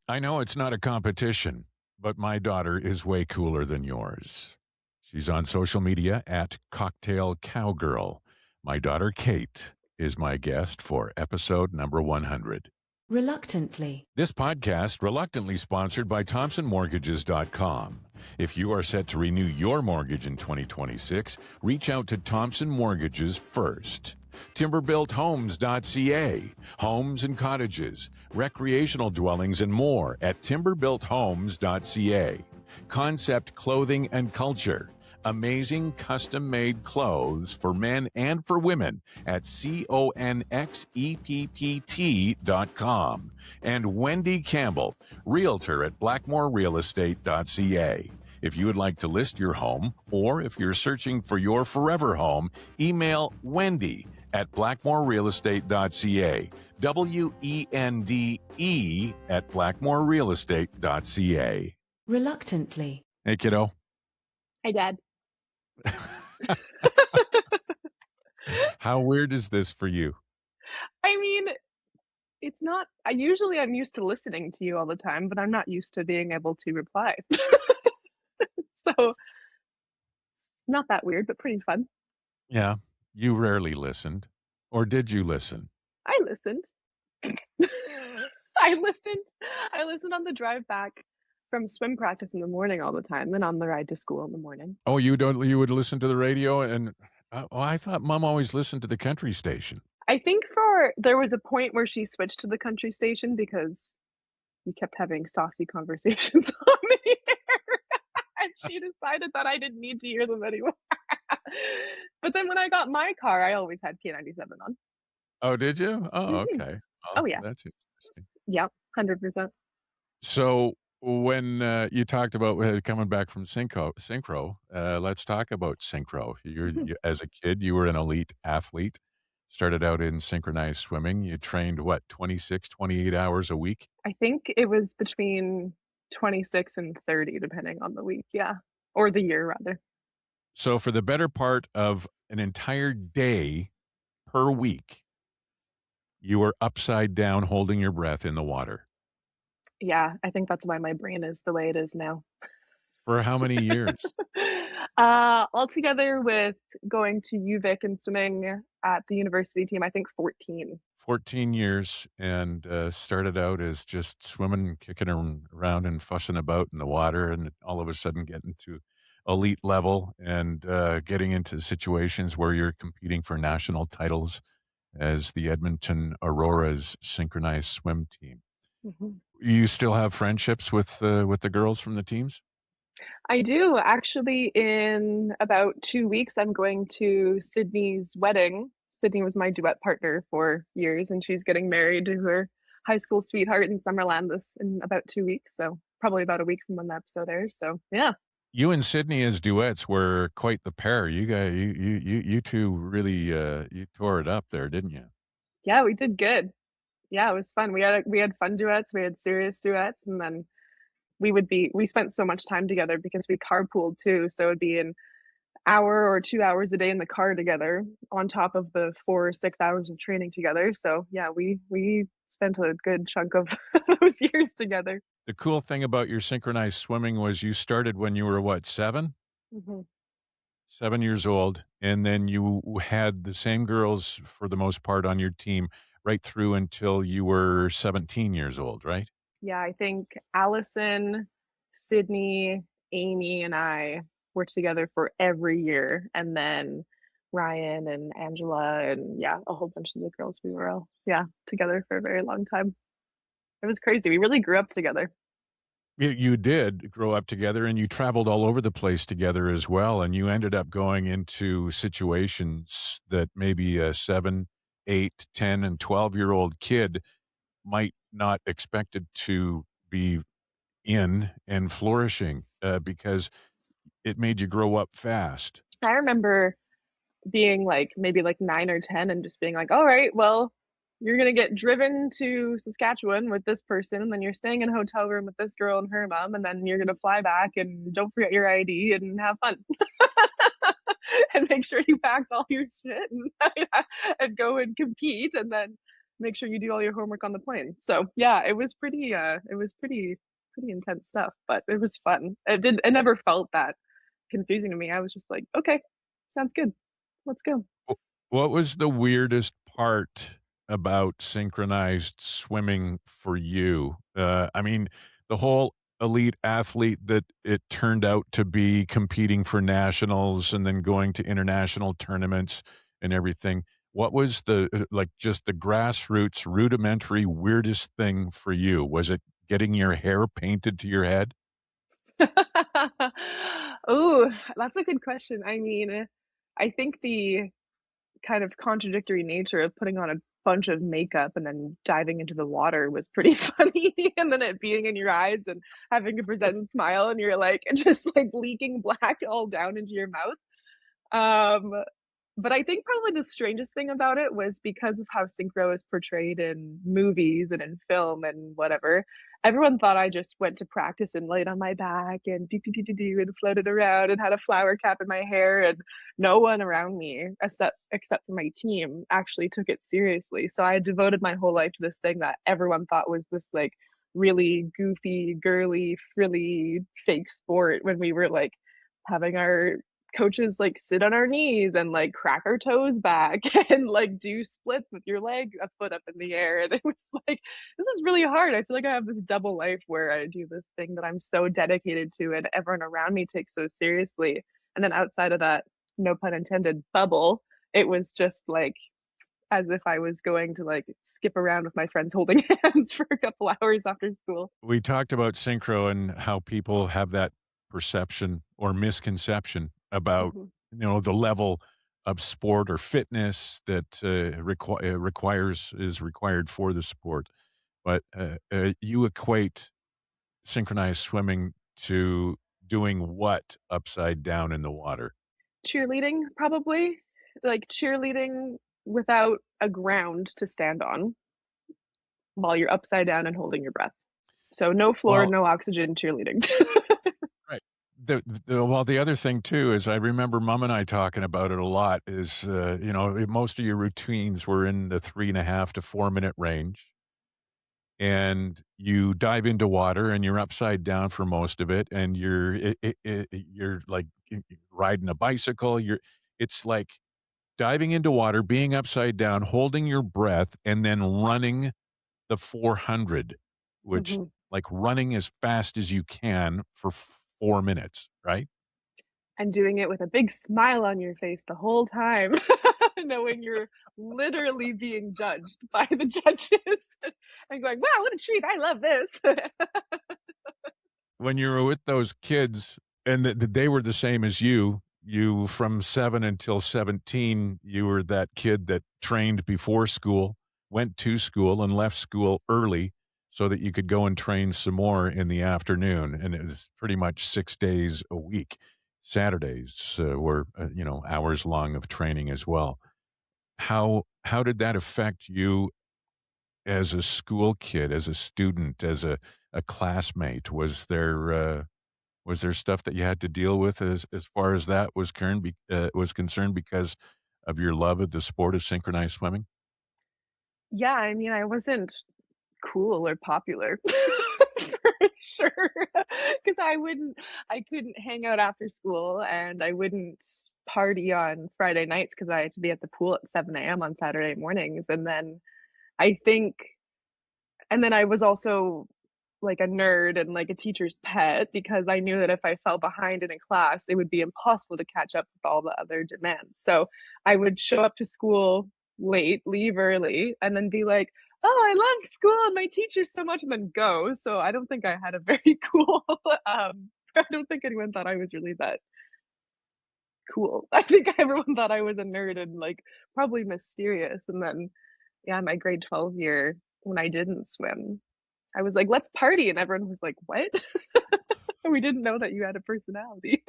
I know it's not a competition, but my daughter is way cooler than yours. She's on social media at Cocktail Cowgirl. My daughter Kate is my guest for episode number 100. Reluctantly. This podcast reluctantly sponsored by ThompsonMortgages.com. If you are set to renew your mortgage in 2026, reach out to Thompson Mortgages first. Timberbuilthomes.ca. Homes and cottages, recreational dwellings, and more at timberbuilthomes.ca. Concept Clothing and Culture. Amazing custom-made clothes for men and for women at conxept.com. And Wendy Campbell, realtor at blackmorerealestate.ca. If you would like to list your home, or if you're searching for your forever home, email Wendy at blackmorerealestate.ca. WENDE at blackmorerealestate.ca. Reluctantly. Hey, kiddo. Hi, Dad. How weird is this for you? I mean, it's not. I'm used to listening to you all the time, but I'm not used to being able to reply. So, not that weird, but pretty fun. Yeah, you rarely listened. Or did you listen? I listened. I listened on the drive back from swim practice in the morning all the time, then on the ride to school in the morning. Oh, you would listen to the radio and I thought Mom always listened to the country station. I think there was a point where she switched to the country station because you kept having saucy conversations on the air. And she decided that I didn't need to hear them anymore. But then when I got my car, I always had K97 on. Oh, did you? Oh, Mhm. okay. Oh, yeah. That's interesting. Yep, 100%. So when you talked about coming back from synchro, let's talk about synchro. As a kid, you were an elite athlete. Started out in synchronized swimming. You trained, 26, 28 hours a week? I think it was between 26 and 30, depending on the week. Yeah. Or the year, rather. So for the better part of an entire day per week, you were upside down holding your breath in the water. Yeah, I think that's why my brain is the way it is now. For how many years? Altogether with going to UVic and swimming at the university team, I think 14. 14 years, and started out as just swimming, kicking around and fussing about in the water, and all of a sudden getting to elite level and getting into situations where you're competing for national titles as the Edmonton Aurora's synchronized swim team. Mhm. You still have friendships with the girls from the teams? I do. Actually, in about 2 weeks, I'm going to Sydney's wedding. Sydney was my duet partner for years, and she's getting married to her high school sweetheart in Summerland in about 2 weeks. So probably about a week from when the episode airs. So yeah. You and Sydney as duets were quite the pair. You two really you tore it up there, didn't you? Yeah, we did good. Yeah, it was fun. We had fun duets, we had serious duets, and then we spent so much time together because we carpooled too. So it'd be an hour or 2 hours a day in the car together on top of the 4 or 6 hours of training together. So yeah, we spent a good chunk of those years together. The cool thing about your synchronized swimming was you started when you were what, 7? Mhm. 7 years old, and then you had the same girls for the most part on your team right through until you were 17 years old, right? Yeah, I think Allison, Sydney, Amy, and I were together for every year, and then Ryan and Angela and, yeah, a whole bunch of the girls, we were all, yeah, together for a very long time. It was crazy. We really grew up together. You did grow up together, and you traveled all over the place together as well, and you ended up going into situations that maybe a 7, 8, 10, and 12-year-old kid might not expected to be in and flourishing, because it made you grow up fast. I remember being like maybe like 9 or 10 and just being like, all right, well, you're going to get driven to Saskatchewan with this person, and then you're staying in a hotel room with this girl and her mom, and then you're going to fly back and don't forget your ID and have fun. And make sure you packed all your shit and, and go and compete. And then make sure you do all your homework on the plane. So yeah, it was pretty intense stuff, but it was fun. It never felt that confusing to me. I was just like, okay, sounds good. Let's go. Wh What was the weirdest part about synchronized swimming for you? I mean, the whole elite athlete that it turned out to be competing for nationals and then going to international tournaments and everything. What was the, like, just the grassroots, rudimentary, weirdest thing for you? Was it getting your hair painted to your head? Oh, that's a good question. I mean, I think the kind of contradictory nature of putting on a bunch of makeup and then diving into the water was pretty funny, and then it being in your eyes and having to present and smile, and you're, like, just, like, leaking black all down into your mouth. Um, but I think probably the strangest thing about it was because of how synchro is portrayed in movies and in film and whatever, everyone thought I just went to practice and laid on my back and do do do do do and floated around and had a flower cap in my hair, and no one around me, except for my team, actually took it seriously. So I devoted my whole life to this thing that everyone thought was this, like, really goofy, girly, frilly, fake sport when we were, like, having our coaches like sit on our knees and like crack our toes back and like do splits with your leg a foot up in the air. And it was like, this is really hard. I feel like I have this double life where I do this thing that I'm so dedicated to and everyone around me takes so seriously. And then outside of that, no pun intended, bubble, it was just like as if I was going to like skip around with my friends holding hands for a couple hours after school. We talked about synchro and how people have that perception or misconception about, Mhm. the level of sport or fitness that is required for the sport. But you equate synchronized swimming to doing what upside down in the water? Cheerleading, probably, like, cheerleading without a ground to stand on while you're upside down and holding your breath. So no floor, Well, no oxygen, cheerleading. right. The other thing too is I remember mom and I talking about it a lot is, most of your routines were in the 3.5 to 4-minute range, and you dive into water and you're upside down for most of it, and you're like riding a bicycle. It's like diving into water, being upside down, holding your breath, and then running the 400, which, Mhm. like, running as fast as you can for 4 minutes, right? And doing it with a big smile on your face the whole time, knowing you're literally being judged by the judges and going, "Wow, what a treat, I love this." When you were with those kids and they were the same as you from 7 until 17, you were that kid that trained before school, went to school, and left school early so that you could go and train some more in the afternoon, and it was pretty much 6 days a week. Saturdays, were, hours long of training as well. How did that affect you as a school kid, as a student, as a classmate? Was there stuff that you had to deal with as far as that was concerned because of your love of the sport of synchronized swimming? Yeah, I mean, I wasn't cool or popular for sure, because I couldn't hang out after school, and I wouldn't party on Friday nights because I had to be at the pool at 7 a.m. on Saturday mornings, I think and then I was also, like, a nerd and, like, a teacher's pet because I knew that if I fell behind in a class, it would be impossible to catch up with all the other demands. So, I would show up to school late, leave early, and then be like, "Oh, I love school and my teachers so much," and then go. So, I don't think I had a very cool, I don't think anyone thought I was really that cool. I think everyone thought I was a nerd and, like, probably mysterious, and then, yeah, my grade 12 year, when I didn't swim, I was like, "Let's party," and everyone was like, "What?" We didn't know that you had a personality.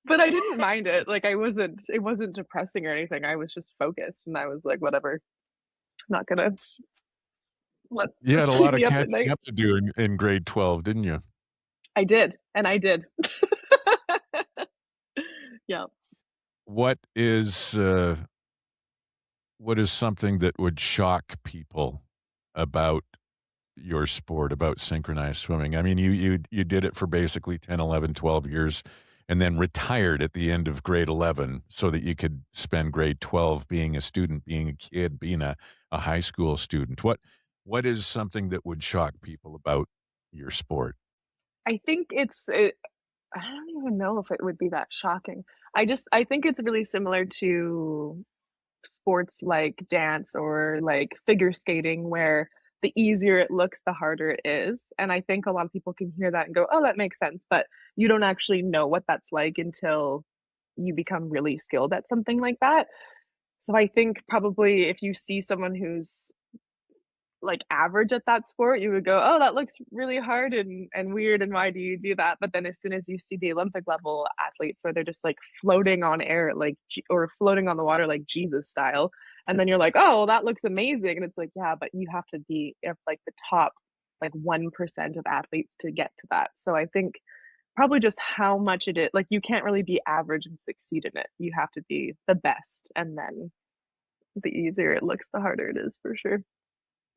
But I didn't mind it, like, it wasn't depressing or anything, I was just focused, and I was like, "Whatever, I'm not gonna let You this had a keep lot of me up at catching night." up to do in grade 12, didn't you? I did, and I did. Yeah. What is, what is something that would shock people about your sport, about synchronized swimming? I mean, you did it for basically 10, 11, 12 years and then retired at the end of grade 11 so that you could spend grade 12 being a student, being a kid, being a high school student. What is something that would shock people about your sport? I think I don't even know if it would be that shocking. I think it's really similar to sports like dance or like figure skating where the easier it looks, the harder it is. And I think a lot of people can hear that and go, "Oh, that makes sense," but you don't actually know what that's like until you become really skilled at something like that. So I think probably if you see someone who's like average at that sport, you would go, "Oh, that looks really hard and weird, and why do you do that?" But then as soon as you see the Olympic level athletes where they're just like floating on air, like or floating on the water like Jesus style, and then you're like, "Oh, well, that looks amazing," and it's like, yeah, but you have to be if like the top like 1% of athletes to get to that. So I think probably just how much it is like you can't really be average and succeed in it. You have to be the best, and then the easier it looks, the harder it is for sure.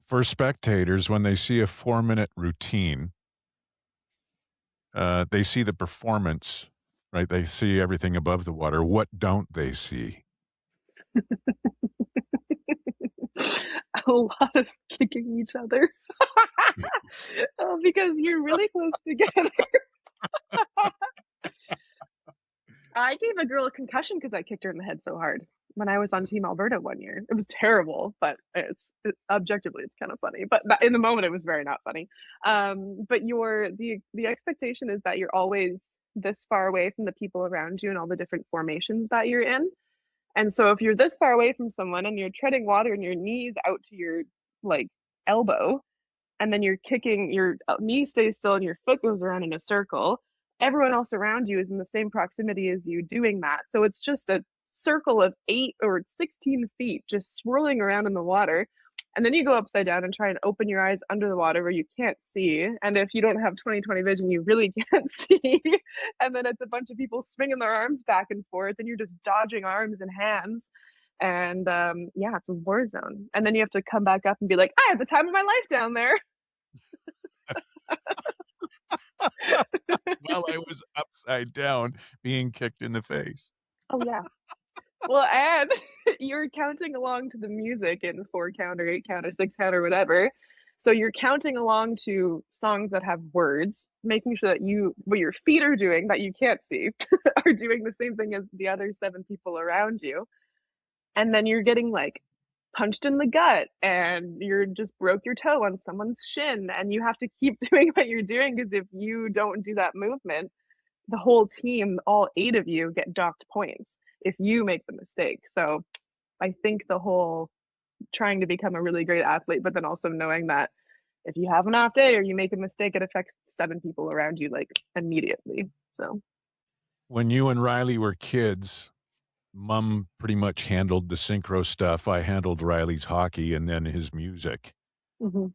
For spectators, when they see a 4-minute routine, they see the performance, right? They see everything above the water. What don't they see? A lot of kicking each other. Oh, because you're really close together. I gave a girl a concussion because I kicked her in the head so hard when I was on Team Alberta one year. It was terrible, but objectively, it's kind of funny. But in the moment, it was very not funny. But the expectation is that you're always this far away from the people around you and all the different formations that you're in. And so if you're this far away from someone and you're treading water and your knees out to your like elbow, and then you're kicking, your knee stays still and your foot goes around in a circle. Everyone else around you is in the same proximity as you doing that. So it's just a circle of 8 or 16 feet just swirling around in the water. And then you go upside down and try and open your eyes under the water where you can't see. And if you don't have 20/20 vision, you really can't see. And then it's a bunch of people swinging their arms back and forth, and you're just dodging arms and hands. And yeah, it's a war zone. And then you have to come back up and be like, I had the time of my life down there. While I was upside down being kicked in the face. Oh yeah. Well, and you're counting along to the music in 4 count or 8 count or 6 count or whatever. So you're counting along to songs that have words, making sure that what your feet are doing that you can't see are doing the same thing as the other 7 people around you. And then you're getting like punched in the gut and you're just broke your toe on someone's shin and you have to keep doing what you're doing because if you don't do that movement, the whole team, all 8 of you, get docked points if you make the mistake. So I think the whole trying to become a really great athlete, but then also knowing that if you have an off day or you make a mistake, it affects 7 people around you like immediately. So When you and Riley were kids, Mom pretty much handled the synchro stuff. I handled Riley's hockey and then his music. mhm.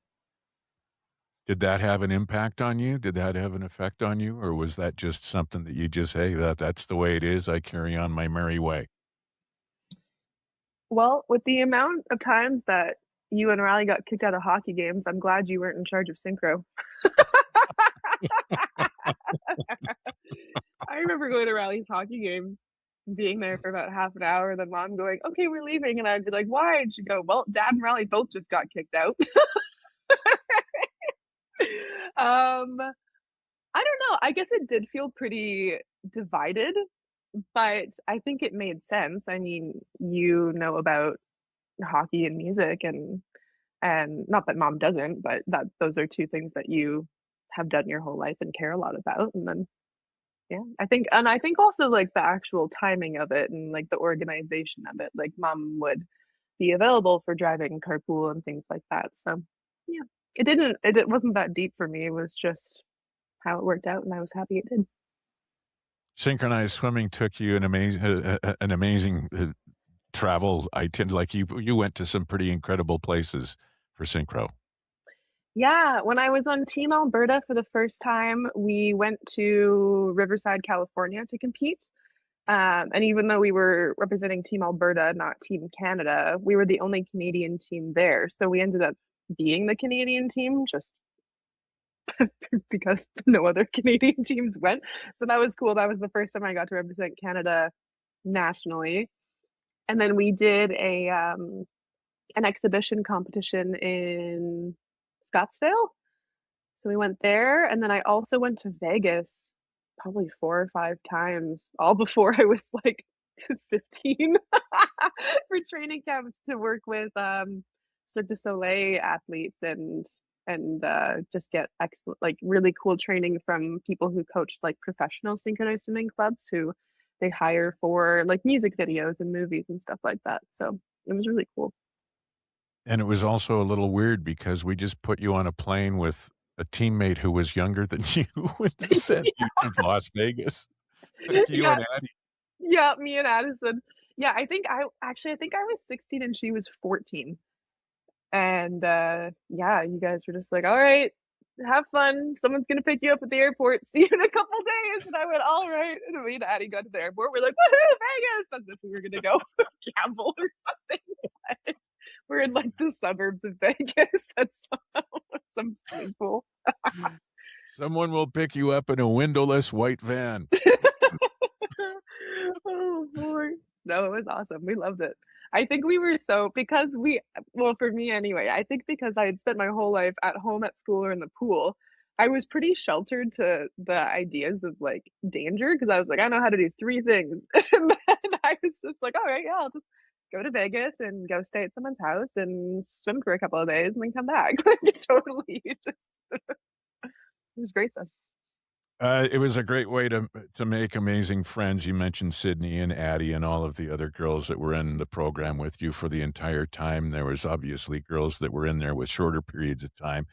Did that have an impact on you? Did that have an effect on you? Or was that just something that you just, hey, that's the way it is. I carry on my merry way. Well, with the amount of times that you and Riley got kicked out of hockey games, I'm glad you weren't in charge of synchro. I remember going to Riley's hockey games, being there for about half an hour, then mom going, "Okay, we're leaving," and I'd be like, "Why?" And she'd go, "Well, Dad and Riley both just got kicked out." I don't know. I guess it did feel pretty divided, but I think it made sense. I mean, you know about hockey and music and not that mom doesn't, but that those are 2 things that you have done your whole life and care a lot about. And then yeah, I think also like the actual timing of it and like the organization of it. Like mom would be available for driving carpool and things like that. So yeah. It wasn't that deep for me. It was just how it worked out and I was happy it did. Synchronized swimming took you an amazing travel. I tend like you went to some pretty incredible places for synchro. Yeah, when I was on Team Alberta for the first time, we went to Riverside, California to compete. And even though we were representing Team Alberta, not Team Canada, we were the only Canadian team there. So we ended up being the Canadian team just because no other Canadian teams went. So that was cool. That was the first time I got to represent Canada nationally. And then we did a an exhibition competition in Scottsdale. So we went there, and then I also went to Vegas probably 4 or 5 times, all before I was like 15 for training camps to work with Cirque du Soleil athletes and just get excellent, like really cool training from people who coached like professional synchronized swimming clubs who they hire for like music videos and movies and stuff like that. So it was really cool. And it was also a little weird because we just put you on a plane with a teammate who was younger than you and sent you to Las Vegas. Like you Yeah, and Addie. yeah, me and Addison. Yeah, I think I was 16 and she was 14. And yeah, you guys were just like, "All right, have fun. Someone's gonna pick you up at the airport. See you in a couple days." And I went, "All right." And me and Addie got to the airport. We're like, "Woohoo, Vegas!" As if we were gonna go gamble or something. We're in like the suburbs of Vegas at some swimming pool. Someone will pick you up in a windowless white van. Oh boy. No, it was awesome. We loved it. I think we were so because we well, for me anyway, I think because I had spent my whole life at home, at school, or in the pool, I was pretty sheltered to the ideas of like danger because I was like, I know how to do three things. And then I was just like, all right, yeah, I'll just go to Vegas and go stay at someone's house and swim for a couple of days and then come back. Like totally just it was great then. It was a great way to make amazing friends. You mentioned Sydney and Addie and all of the other girls that were in the program with you for the entire time. There was obviously girls that were in there with shorter periods of time,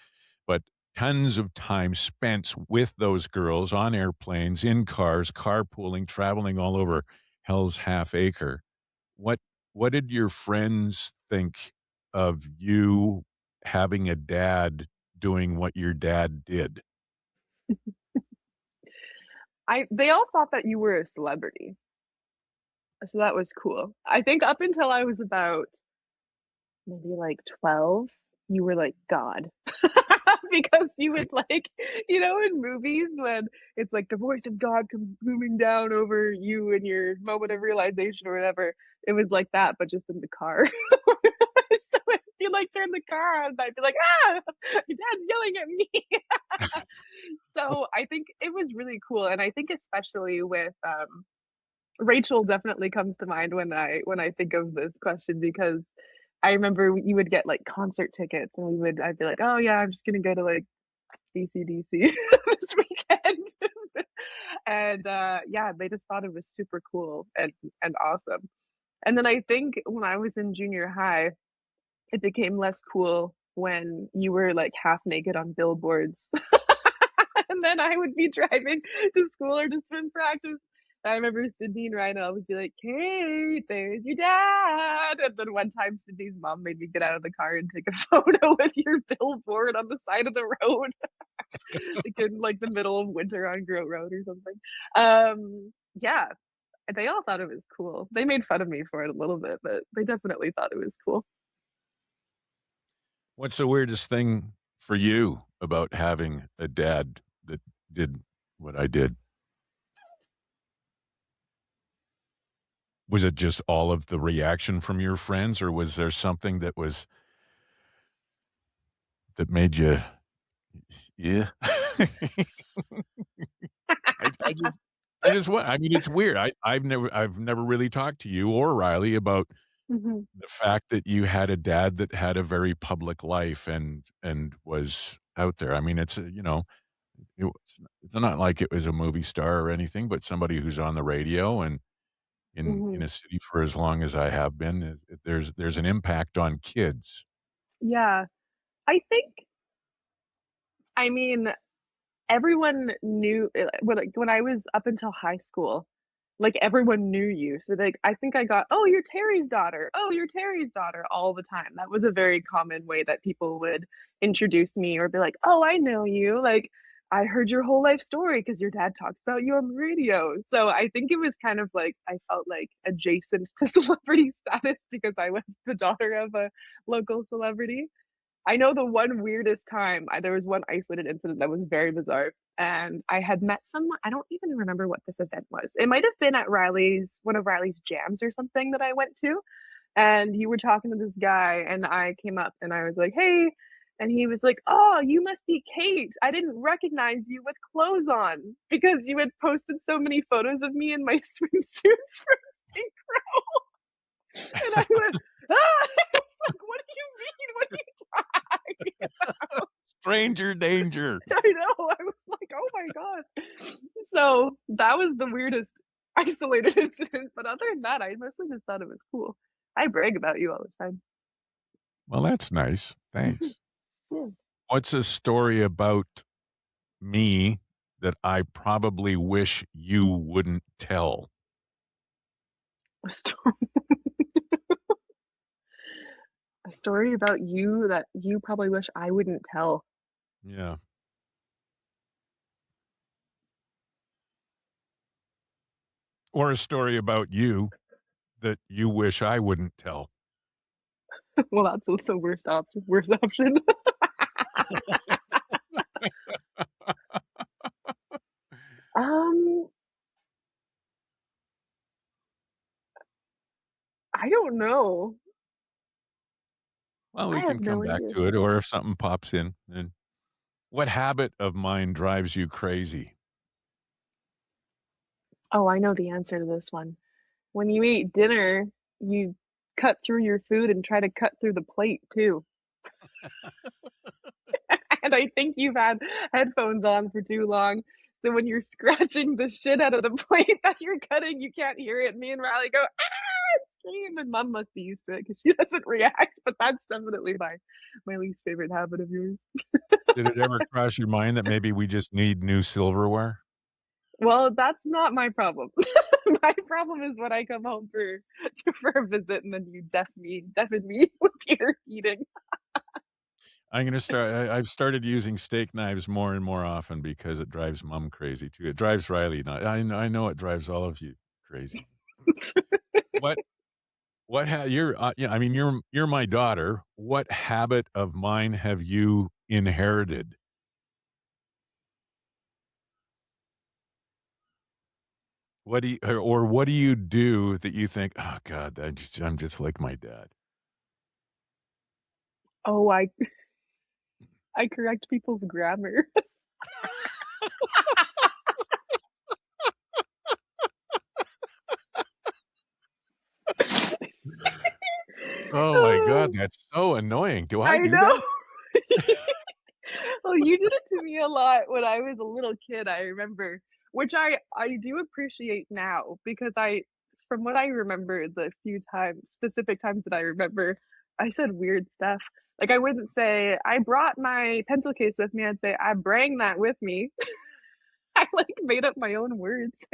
but tons of time spent with those girls on airplanes, in cars, carpooling, traveling all over Hell's Half Acre. What what did your friends think of you having a dad doing what your dad did? I They all thought that you were a celebrity. So that was cool. I think up until I was about maybe like 12, you were like God. Because you would like, in movies when it's like the voice of God comes booming down over you and your moment of realization or whatever, it was like that, but just in the car. So if you like turn the car on, I'd be like, ah, your dad's yelling at me. So I think it was really cool. And I think especially with Rachel definitely comes to mind when I think of this question because I remember you would get like concert tickets and I'd be like, oh yeah, I'm just gonna go to like DCDC this weekend. And yeah, they just thought it was super cool and awesome. And then I think when I was in junior high, it became less cool when you were like half naked on billboards. And then I would be driving to school or to swim practice. I remember Sydney and Ryan would always be like, Kate, there's your dad. And then one time Sydney's mom made me get out of the car and take a photo with your billboard on the side of the road. Like in like the middle of winter on Groat Road or something. Yeah, they all thought it was cool. They made fun of me for it a little bit, but they definitely thought it was cool. What's the weirdest thing for you about having a dad that did what I did? Was it just all of the reaction from your friends, or was there something that made you yeah? I mean, it's weird. I've never really talked to you or Riley about Mhm. the fact that you had a dad that had a very public life and was out there. I mean, it's not like it was a movie star or anything, but somebody who's on the radio and in Mhm. a city for as long as I have been, there's an impact on kids. Yeah. I think I mean, everyone knew when I was up until high school, like everyone knew you. So like I think I got, "Oh, you're Terry's daughter. Oh, you're Terry's daughter," all the time. That was a very common way that people would introduce me or be like, "Oh, I know you." Like I heard your whole life story because your dad talks about you on the radio. So I think it was kind of like I felt like adjacent to celebrity status because I was the daughter of a local celebrity. I know the one weirdest time, there was one isolated incident that was very bizarre, and I had met someone. I don't even remember what this event was. It might have been at Riley's, one of Riley's jams or something that I went to, and you were talking to this guy, and I came up and I was like, "Hey," and he was like, "Oh, you must be Kate. I didn't recognize you with clothes on because you had posted so many photos of me in my swimsuits from Synchro." And I went, "Ah!" I was like, "What do you mean? What are you talking about?" Stranger danger. I know. I was like, "Oh my god." So, that was the weirdest isolated incident, but other than that, I mostly just thought it was cool. I brag about you all the time. Well, that's nice. Thanks. Yeah. What's a story about me that I probably wish you wouldn't tell? A story a story about you that you probably wish I wouldn't tell. Yeah. Or a story about you that you wish I wouldn't tell. Well, that's the worst option. Um, I don't know. Well, we I can have come no back idea. to it, or if something pops in. And what habit of mine drives you crazy? Oh, I know the answer to this one. When you eat dinner, you cut through your food and try to cut through the plate too. And I think you've had headphones on for too long. So when you're scratching the shit out of the plate that you're cutting, you can't hear it. Me and Riley go, ah, and scream. And mom must be used to it because she doesn't react. But that's definitely my least favorite habit of yours. Did it ever cross your mind that maybe we just need new silverware? Well, that's not my problem. My problem is when I come home for a visit and then you deafen me with your eating. I'm gonna start. I've started using steak knives more and more often because it drives mom crazy too. It drives Riley not. I know it drives all of you crazy. What you're yeah, I mean you're my daughter. What habit of mine have you inherited? What do you or what do you do that you think, "Oh god, I'm just like my dad." Oh, I correct people's grammar. Oh my god, Oh, that's so annoying. Do I I do know. that? Well, you did it to me a lot when I was a little kid, I remember, which I do appreciate now because from what I remember, the few times specific times that I remember, I said weird stuff. Like, I wouldn't say, "I brought my pencil case with me," I'd say, "I brang that with me." I, like, made up my own words.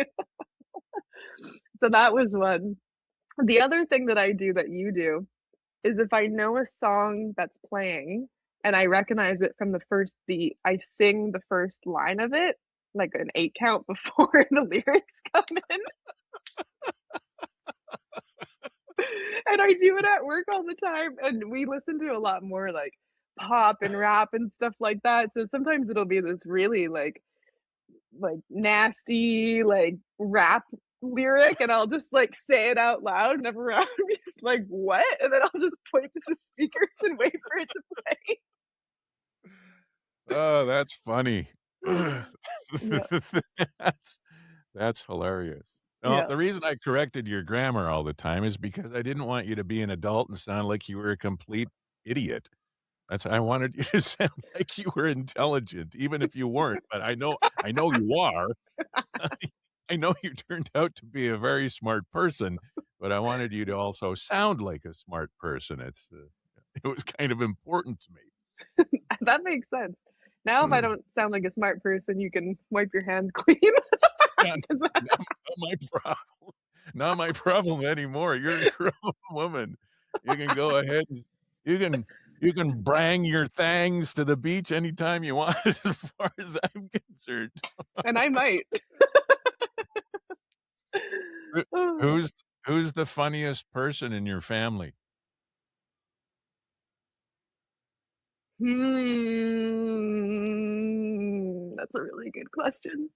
So that was one. The other thing that I do that you do is if I know a song that's playing and I recognize it from the first beat, I sing the first line of it, like an 8 count before the lyrics come in, and I do it at work all the time, and we listen to a lot more, like, pop and rap and stuff like that, so sometimes it'll be this really, nasty, like, rap lyric, and I'll just, like, say it out loud, and everyone is like, "What?" And then I'll just point to the speakers and wait for it to play. Oh, that's funny. Yeah, That's that's hilarious. Well, yeah. the reason I corrected your grammar all the time is because I didn't want you to be an adult and sound like you were a complete idiot. I wanted you to sound like you were intelligent, even if you weren't, but I know you are. I know you turned out to be a very smart person, but I wanted you to also sound like a smart person. It was kind of important to me. That makes sense. Now if I don't sound like a smart person, you can wipe your hands clean. Yeah, 'Cause not my problem. Not my problem anymore. You're a grown woman. You can go ahead and you can You can bring your things to the beach anytime you want as far as I'm concerned. And I might. Who who's who's the funniest person in your family? That's a really good question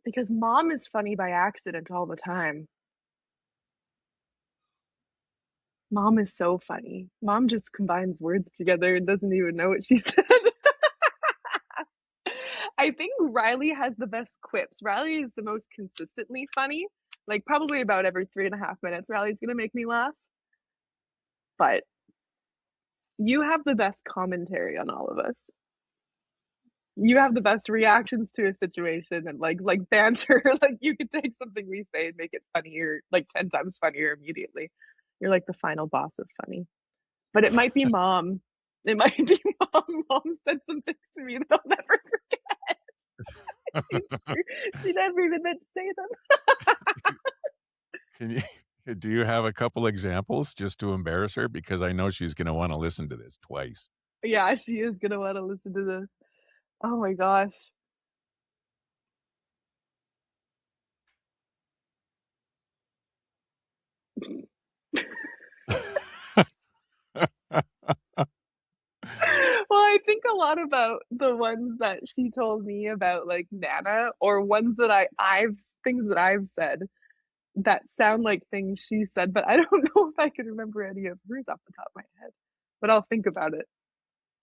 because mom is funny by accident all the time. Mom is so funny. Mom just combines words together and doesn't even know what she said. I think Riley has the best quips. Riley is the most consistently funny. Like, probably about every 3.5 minutes, Riley's gonna make me laugh. But you have the best commentary on all of us. You have the best reactions to a situation and like banter. Like you could take something we say and make it funnier, like 10 times funnier immediately. You're like the final boss of funny. But it might be mom. It might be mom. Mom said some things to me that I'll never forget. She never even meant to say them. Can you do you have a couple examples just to embarrass her? Because I know she's gonna wanna listen to this twice. Yeah, she is gonna want to listen to this. Oh my gosh. Well, I think a lot about the ones that she told me about, like, Nana, or ones that I've things that I've said that sound like things she said, but I don't know if I can remember any of hers off the top of my head, but I'll think about it.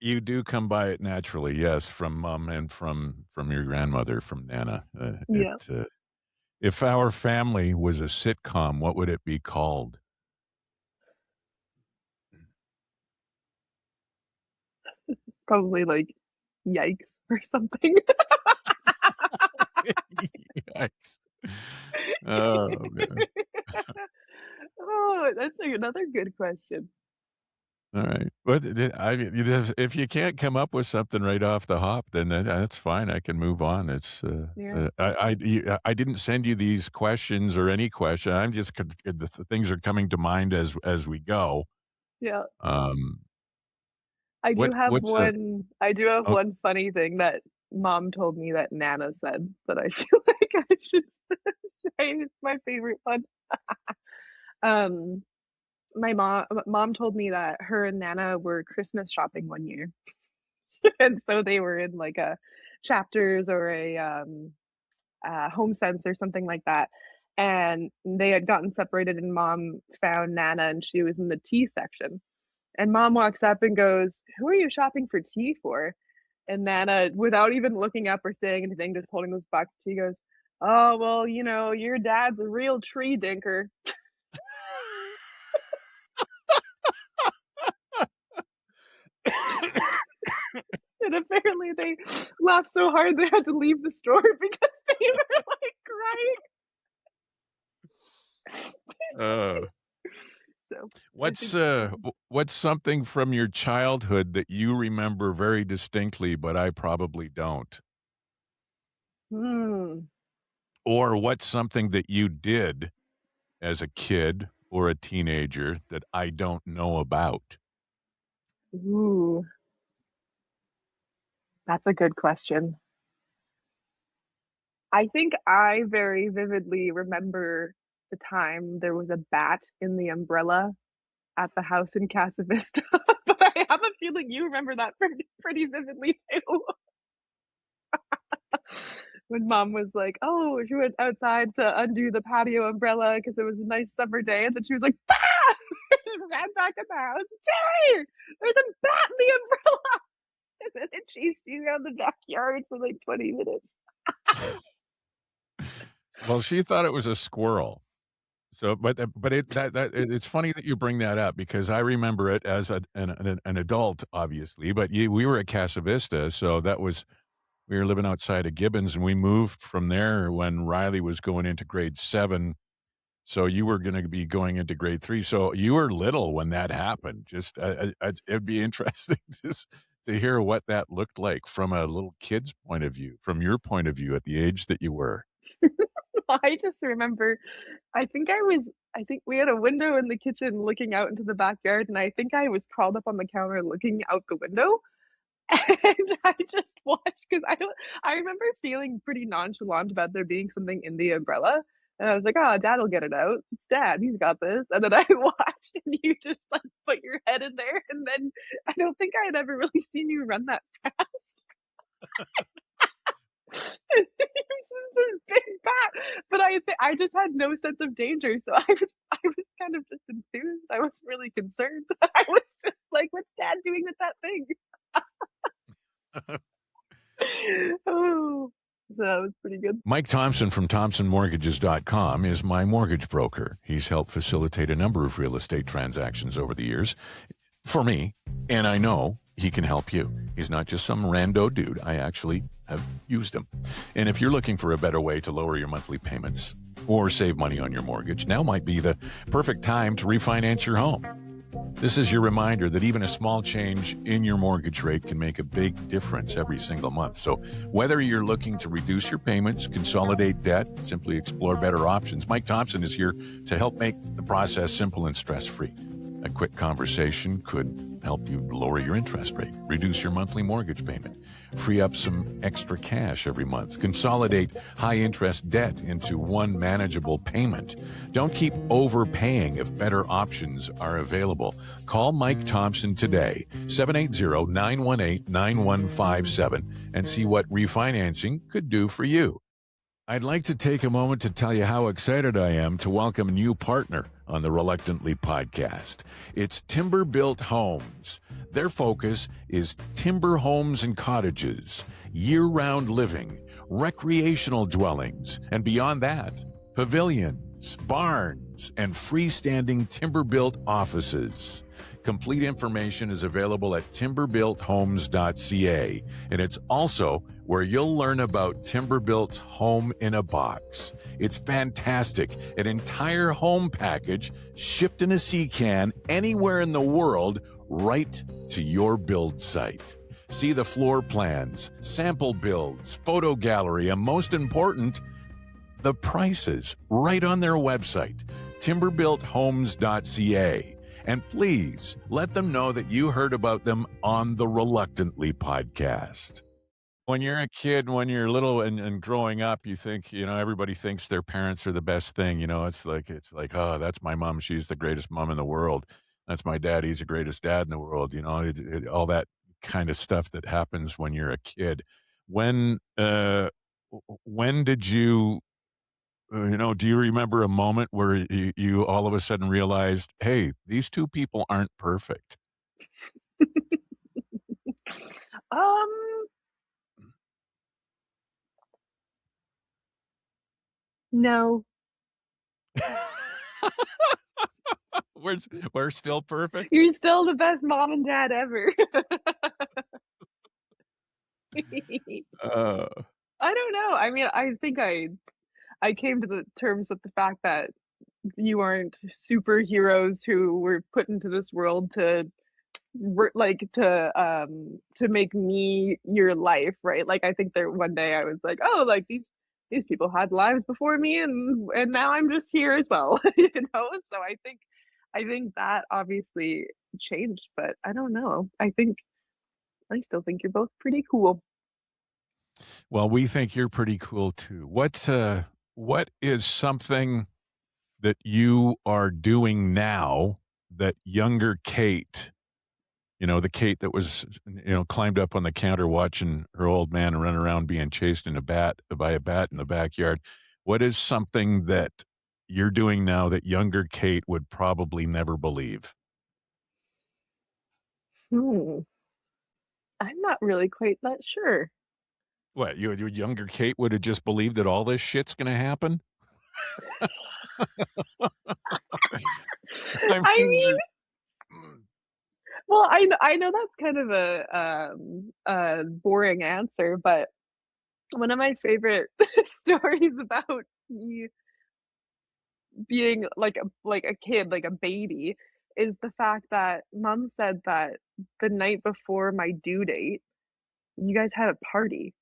You do come by it naturally, yes, from mom and from your grandmother, from Nana. Yeah, If our family was a sitcom, what would it be called? probably, like, yikes or something. Yikes. Oh, man. Oh, that's another good question. Alright. But I mean, you just if you can't come up with something right off the hop, then that's fine, I can move on. Yeah, I didn't send you these questions or any question, I'm just the things are coming to mind as we go. yeah. Um, I do have what's a oh, one funny thing that mom told me that Nana said that I feel like I should say. It's my favorite one. Um, my mom told me that her and Nana were Christmas shopping one year, and so they were in like a Chapters or a Home Sense or something like that. And they had gotten separated, and mom found Nana, and she was in the tea section. And mom walks up and goes, "Who are you shopping for tea for?" And Nana, without even looking up or saying anything, just holding this box of tea, goes, "Oh, well, your dad's a real tree dinker." And apparently they laughed so hard they had to leave the store because they were like crying. uh So I What's, think it's funny. what's something from your childhood that you remember very distinctly, but I probably don't? Hmm. Or what's something that you did as a kid or a teenager that I don't know about? Ooh, that's a good question. I think I very vividly remember the time there was a bat in the umbrella at the house in Casa Vista, but I have a feeling you remember that pretty vividly too. When mom was like, "Oh, she went outside to undo the patio umbrella because it was a nice summer day," and then she was like, "Bah!" and ran back in the house. "Terry, there's a bat in the umbrella!" And then it chased you around the backyard for like 20 minutes. Well, she thought it was a squirrel. So, but it's funny that you bring that up because I remember it as an adult, obviously, but we were at Casa Vista, so that was we were living outside of Gibbons, and we moved from there when Riley was going into grade 7. So you were gonna be going into grade 3. So you were little when that happened. Just, it'd be interesting just to hear what that looked like from a little kid's point of view, from your point of view at the age that you were. I just remember I think I think we had a window in the kitchen looking out into the backyard, and I think I was crawled up on the counter looking out the window, and I just watched because I remember feeling pretty nonchalant about there being something in the umbrella, and I was like, "Oh, dad'll get it out. It's dad, he's got this." And then I watched and you just, like, put your head in there, and then I don't think I had ever really seen you run that fast. It was just this big bat, but I just had no sense of danger, so I was kind of just enthused. I wasn't really concerned. I was just like, "What's dad doing with that thing?" Oh, so that was pretty good. Mike Thompson from ThompsonMortgages.com is my mortgage broker. He's helped facilitate a number of real estate transactions over the years for me, and I know he can help you. He's not just some rando dude. I actually have used him. And if you're looking for a better way to lower your monthly payments or save money on your mortgage, now might be the perfect time to refinance your home. This is your reminder that even a small change in your mortgage rate can make a big difference every single month. So whether you're looking to reduce your payments, consolidate debt, simply explore better options, Mike Thompson is here to help make the process simple and stress-free. A quick conversation could help you lower your interest rate, reduce your monthly mortgage payment, free up some extra cash every month, consolidate high-interest debt into one manageable payment. Don't keep overpaying if better options are available. Call Mike Thompson today, 780-918-9157, and see what refinancing could do for you. I'd like to take a moment to tell you how excited I am to welcome a new partner on the Reluctantly podcast. It's Timber Built Homes. Their focus is timber homes and cottages, year-round living, recreational dwellings, and beyond that, pavilions, barns, and freestanding timber-built offices. Complete information is available at timberbuilthomes.ca, and it's also where you'll learn about Timber-Built's Home in a Box. It's fantastic. An entire home package shipped in a sea can anywhere in the world right to your build site. See the floor plans, sample builds, photo gallery, and most important, the prices right on their website, timberbuilthomes.ca. And please let them know that you heard about them on the Reluctantly podcast. When you're a kid, when you're little and growing up, you think, everybody thinks their parents are the best thing. It's like, oh, that's my mom. She's the greatest mom in the world. That's my dad. He's the greatest dad in the world. All that kind of stuff that happens when you're a kid. When did you, do you remember a moment where you all of a sudden realized, hey, these two people aren't perfect? Um, no. We're still perfect? You're still the best mom and dad ever. Uh, I don't know. I mean, I think I came to the terms with the fact that you aren't superheroes who were put into this world to to make me your life, right? Like I think there one day I was like, oh, like these people had lives before me, and now I'm just here as well, So I think that obviously changed, but I don't know. I still think you're both pretty cool. well, we think you're pretty cool too. What is something that you are doing now that younger Kate, the Kate that was, climbed up on the counter watching her old man run around being chased by a bat in the backyard. What is something that you're doing now that younger Kate would probably never believe? Hmm. I'm not really quite that sure. What, your younger Kate would have just believed that all this shit's gonna happen? I I mean, mean, mm, well, I know that's kind of a boring answer, but one of my favorite stories about me being like a kid, like a baby, is the fact that mom said that the night before my due date, you guys had a party.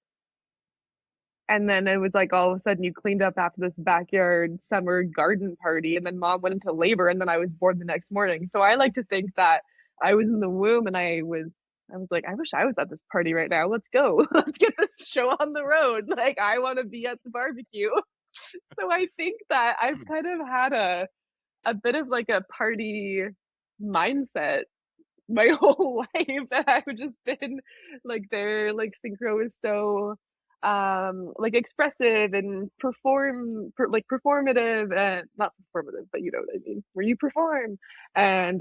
And then it was like all of a sudden you cleaned up after this backyard summer garden party, and then mom went into labor, and then I was born the next morning. So I like to think that I was in the womb and I was like, I wish I was at this party right now. Let's go. Let's get this show on the road. Like I want to be at the barbecue. So I think that I've kind of had a bit of like a party mindset my whole life, and I've just been like there, like synchro is so like expressive and like performative, and not performative, but you know what I mean, where you perform. And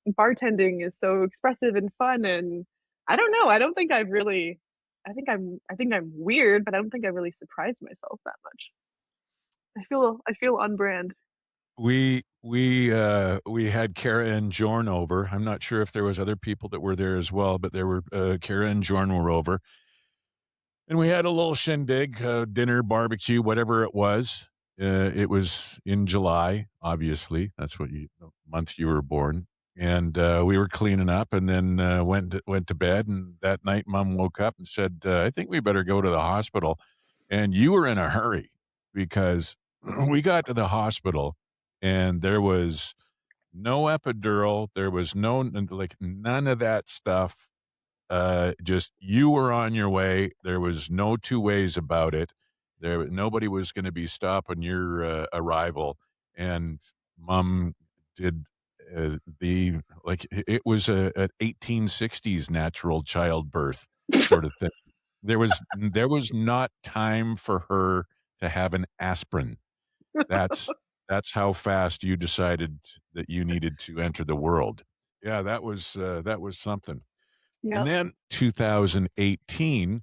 bartending is so expressive and fun, and I don't know, I don't think I've really, I think I'm weird, but I don't think I really surprised myself that much. I feel on brand. We had Kara and Jorn over. I'm not sure if there was other people that were there as well, but there were Kara and Jorn were over, and we had a little shindig, dinner, barbecue, whatever it was. It was in July, obviously. That's the month you were born. And we were cleaning up, and then went to bed. And that night, Mom woke up and said, "I think we better go to the hospital." And you were in a hurry because we got to the hospital, and there was no epidural. There was no like none of that stuff. Just you were on your way. There was no two ways about it. Nobody was going to be stopping your arrival. And mom did the like it was an 1860s natural childbirth sort of thing. There was not time for her to have an aspirin. That's that's how fast you decided that you needed to enter the world. Yeah, that was something. And Yep. then 2018,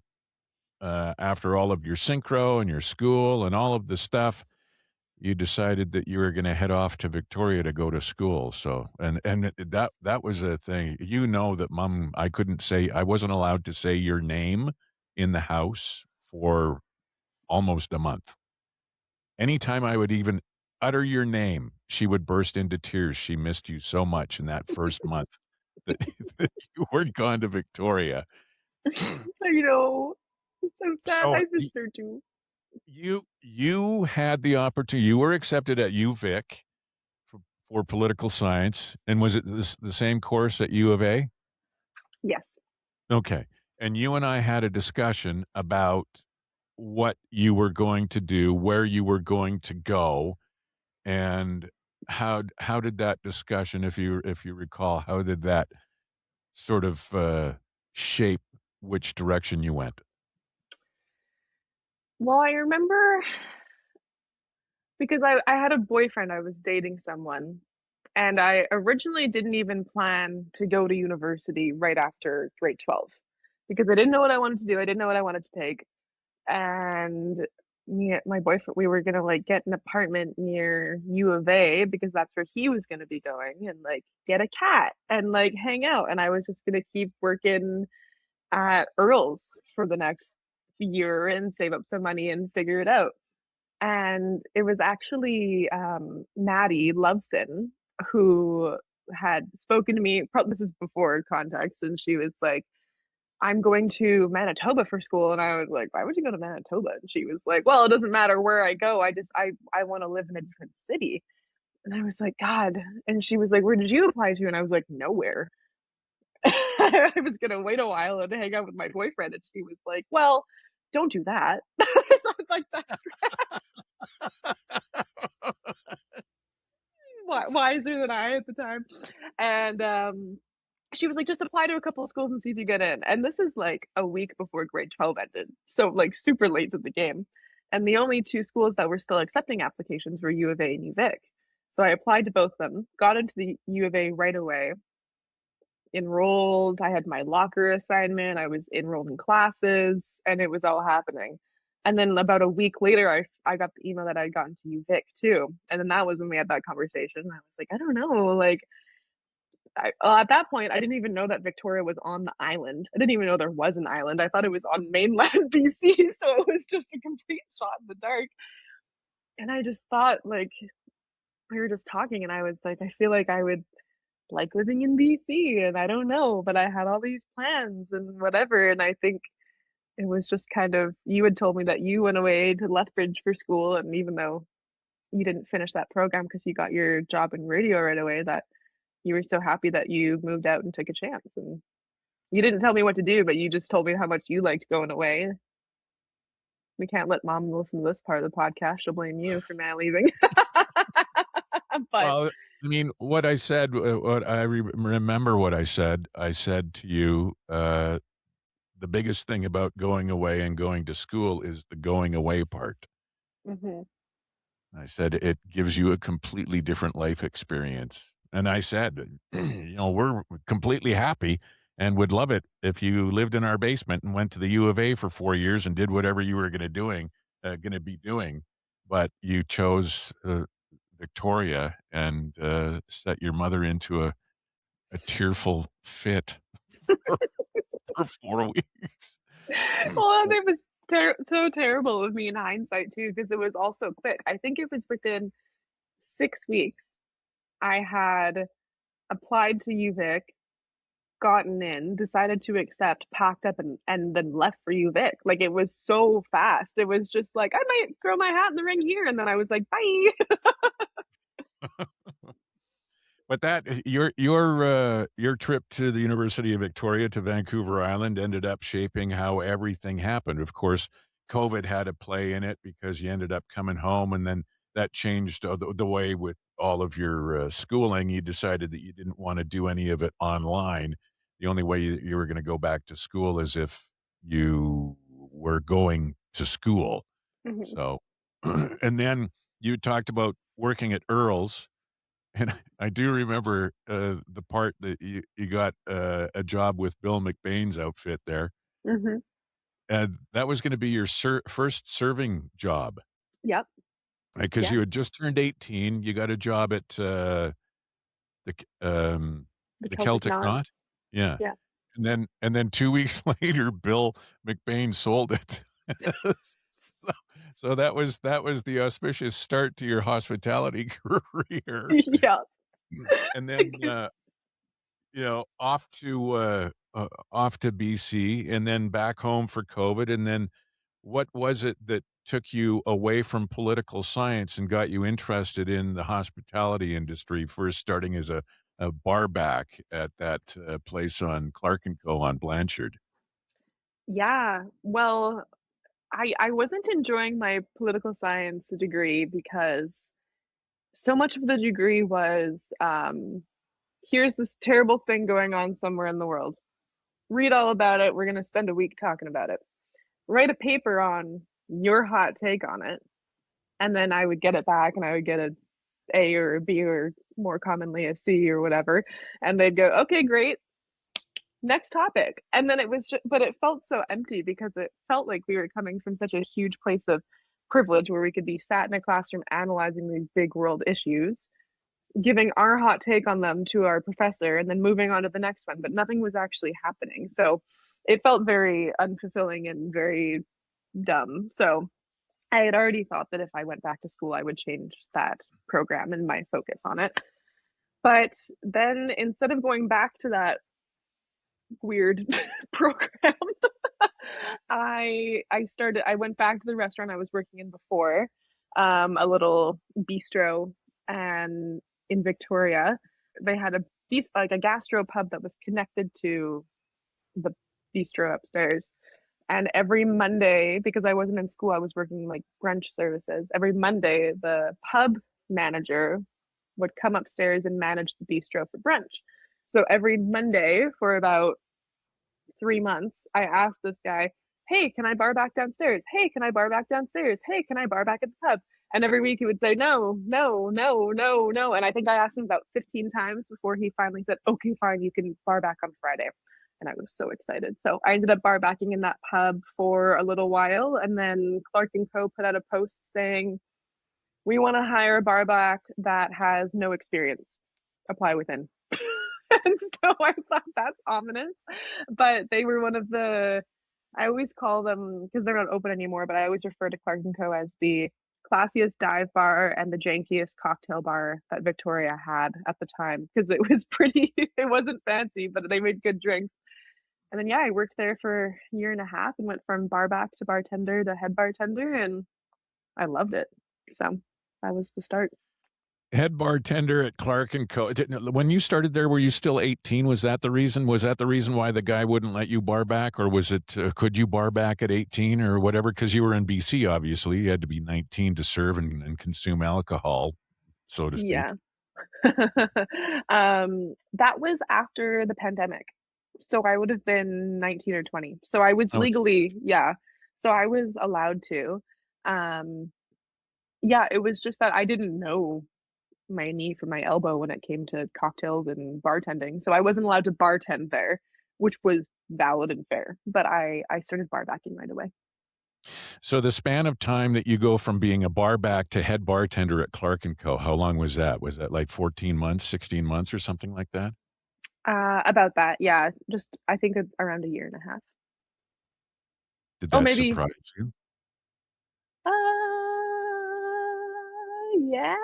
after all of your synchro and your school and all of the stuff, you decided that you were going to head off to Victoria to go to school. So, and that was a thing. You know that mom, I wasn't allowed to say your name in the house for almost a month. Anytime I would even utter your name, she would burst into tears. She missed you so much in that first month that, that you were gone to Victoria. I know. It's so sad. So I missed her too. you had the opportunity. You were accepted at UVic for political science, and was it the same course at U of A? Yes. Okay, and you and I had a discussion about what you were going to do, where you were going to go, and how did that discussion, if you recall, how did that sort of shape which direction you went? Well, I remember because I had a boyfriend, I was dating someone, and I originally didn't even plan to go to university right after grade 12 because I didn't know what I wanted to do. I didn't know what I wanted to take. And me and my boyfriend, we were gonna like get an apartment near U of A because that's where he was gonna be going, and like get a cat and like hang out. And I was just gonna keep working at Earl's for the next year and save up some money and figure it out. And it was actually Maddie Loveson who had spoken to me. Probably this is before context, and she was like, "I'm going to Manitoba for school," and I was like, "Why would you go to Manitoba?" And she was like, "Well, it doesn't matter where I go. I want to live in a different city." And I was like, "God," and she was like, "Where did you apply to?" And I was like, "Nowhere." I was gonna wait a while and hang out with my boyfriend, and she was like, "Well, don't do that." I was like, "That's wiser than I at the time." And she was like, "Just apply to a couple of schools and see if you get in." And this is like a week before grade 12 ended, so like super late to the game. And the only two schools that were still accepting applications were U of A and UVic. So I applied to both of them, got into the U of A right away, enrolled. I had my locker assignment. I was enrolled in classes, and it was all happening. And then about a week later, I got the email that I'd gotten to UVic too. And then that was when we had that conversation. I was like, I don't know. Like, at that point, I didn't even know that Victoria was on the island. I didn't even know there was an island. I thought it was on mainland BC. So it was just a complete shot in the dark. And I just thought, like, we were just talking, and I was like, I feel like I would like living in BC, and I don't know, but I had all these plans and whatever. And I think it was just kind of, you had told me that you went away to Lethbridge for school, and even though you didn't finish that program because you got your job in radio right away, that you were so happy that you moved out and took a chance. And you didn't tell me what to do, but you just told me how much you liked going away. We can't let mom listen to this part of the podcast. She'll blame you for my leaving. But Well, I mean, what I said, what I remember what I said to you, the biggest thing about going away and going to school is the going away part. mhm. I said, "It gives you a completely different life experience." And I said, "We're completely happy and would love it if you lived in our basement and went to the U of A for 4 years and did whatever you were gonna be doing, but you chose, Victoria and, set your mother into a tearful fit for for 4 weeks." Well, it was so terrible of me in hindsight too, because it was all so quick. I think it was within 6 weeks I had applied to UVic, gotten in, decided to accept, packed up, and then left for UVic. Like, it was so fast. It was just like, I might throw my hat in the ring here, and then I was like, bye. But your trip to the University of Victoria to Vancouver Island ended up shaping how everything happened. Of course, COVID had a play in it because you ended up coming home, and then that changed, the way with all of your, schooling. You decided that you didn't wanna do any of it online. The only way you were gonna go back to school is if you were going to school. Mhm, So and then you talked about working at Earl's, and I do remember, the part that you got, a job with Bill McBain's outfit there, mhm, and that was gonna be your first serving job, yep, because yeah, you had just turned 18, you got a job at, the C the the Celtic Celtic Knot, Knot? Yeah, yeah. and then 2 weeks later, Bill McBain sold it. So that was the auspicious start to your hospitality career. Yeah. And then, off to BC and then back home for COVID, and then what was it that took you away from political science and got you interested in the hospitality industry, first starting as a bar back at that, place on Clark& Co. on Blanchard? Yeah, well, I wasn't enjoying my political science degree because so much of the degree was, here's this terrible thing going on somewhere in the world. Read all about it. We're going to spend a week talking about it. Write a paper on your hot take on it. And then I would get it back and I would get a A or a B or more commonly a C or whatever. And they'd go, okay, great. Next topic. And then it was just, but it felt so empty because it felt like we were coming from such a huge place of privilege where we could be sat in a classroom analyzing these big world issues, giving our hot take on them to our professor, and then moving on to the next one. But nothing was actually happening. So it felt very unfulfilling and very dumb. So I had already thought that if I went back to school, I would change that program and my focus on it. But then instead of going back to that weird program, I went back to the restaurant I was working in before, a little bistro, and in Victoria. They had like a gastro pub that was connected to the bistro upstairs. And every Monday, because I wasn't in school, I was working like brunch services. Every Monday, the pub manager would come upstairs and manage the bistro for brunch. So every Monday for about 3 months, I asked this guy, hey, can I bar back downstairs? Hey, can I bar back downstairs? Hey, can I bar back at the pub? And every week he would say, no, no, no, no, no. And I think I asked him about 15 times before he finally said, okay, fine, you can bar back on Friday. And I was so excited. So I ended up bar backing in that pub for a little while. And then Clark and Co. put out a post saying, we want to hire a bar back that has no experience. Apply within. And so I thought that's ominous. But they were one of the, I always call them, because they're not open anymore, but I always refer to Clark and Co. as the classiest dive bar and the jankiest cocktail bar that Victoria had at the time, because it was pretty, it wasn't fancy, but they made good drinks. And then yeah, I worked there for a year and a half and went from bar back to bartender to head bartender, and I loved it. So that was the start. Head bartender at Clark and Co. When you started there, were you still 18? Was that the reason? Was that the reason why the guy wouldn't let you bar back, or was it could you bar back at 18 or whatever? Because you were in BC, obviously, you had to be 19 to serve and consume alcohol, so to Yeah. speak. That was after the pandemic. So I would have been 19 or 20. So I was Okay. legally, yeah. So I was allowed to. Um, yeah, it was just that I didn't know my knee from my elbow when it came to cocktails and bartending. So I wasn't allowed to bartend there, which was valid and fair. But I started bar backing right away. So the span of time that you go from being a bar back to head bartender at Clark and Co. How long was that? Was that like 14 months, 16 months, or something like that? About that, yeah, just I think around a year and a half. Did Oh, that maybe. surprise you? Yeah.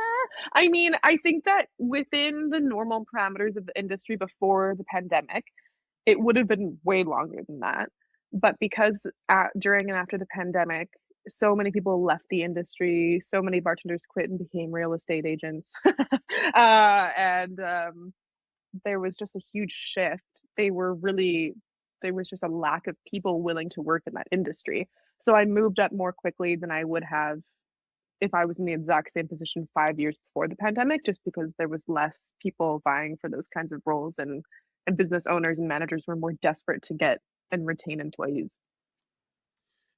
I mean, I think that within the normal parameters of the industry before the pandemic, it would have been way longer than that. But because during and after the pandemic, so many people left the industry, so many bartenders quit and became real estate agents. And there was just a huge shift. They were really, there was just a lack of people willing to work in that industry. So I moved up more quickly than I would have if I was in the exact same position 5 years before the pandemic, just because there was less people vying for those kinds of roles, and business owners and managers were more desperate to get and retain employees.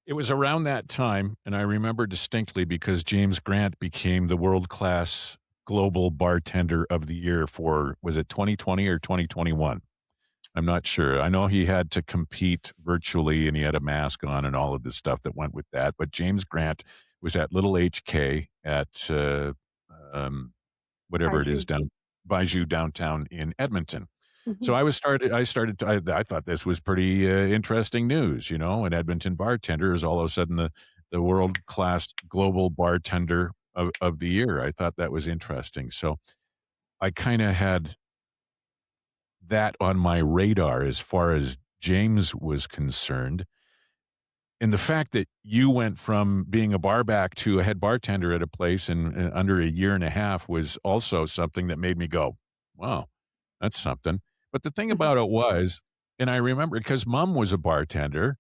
It was around that time, and I remember distinctly because James Grant became the World Class Global Bartender of the Year for, was it 2020 or 2021? I'm not sure. I know he had to compete virtually and he had a mask on and all of the stuff that went with that. But James Grant was at Little HK at um, whatever it is Bijou. down Bijou downtown in Edmonton. So Mhm. I thought this was pretty interesting news, you know, an Edmonton bartender is all of a sudden the world class global bartender of the year. I thought that was interesting. So I kind of had that on my radar as far as James was concerned. And the fact that you went from being a bar back to a head bartender at a place in under a year and a half was also something that made me go, wow, that's something. But the thing about it was, and I remember because mom was a bartender,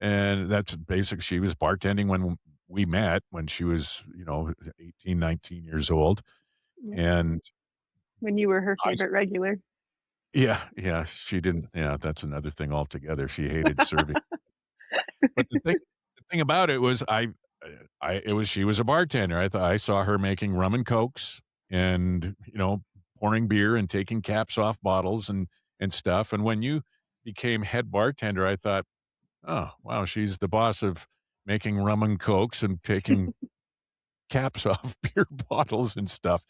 and that's basic. She was bartending when we met when she was, 18, 19 years old. Yeah. And When you were her I, favorite regular. yeah, yeah, she didn't. Yeah, that's another thing altogether. She hated serving. But the thing about it was she was a bartender. I saw her making rum and cokes and, pouring beer and taking caps off bottles and stuff. And when you became head bartender, I thought, "Oh, wow, she's the boss of making rum and cokes and taking caps off beer bottles and stuff."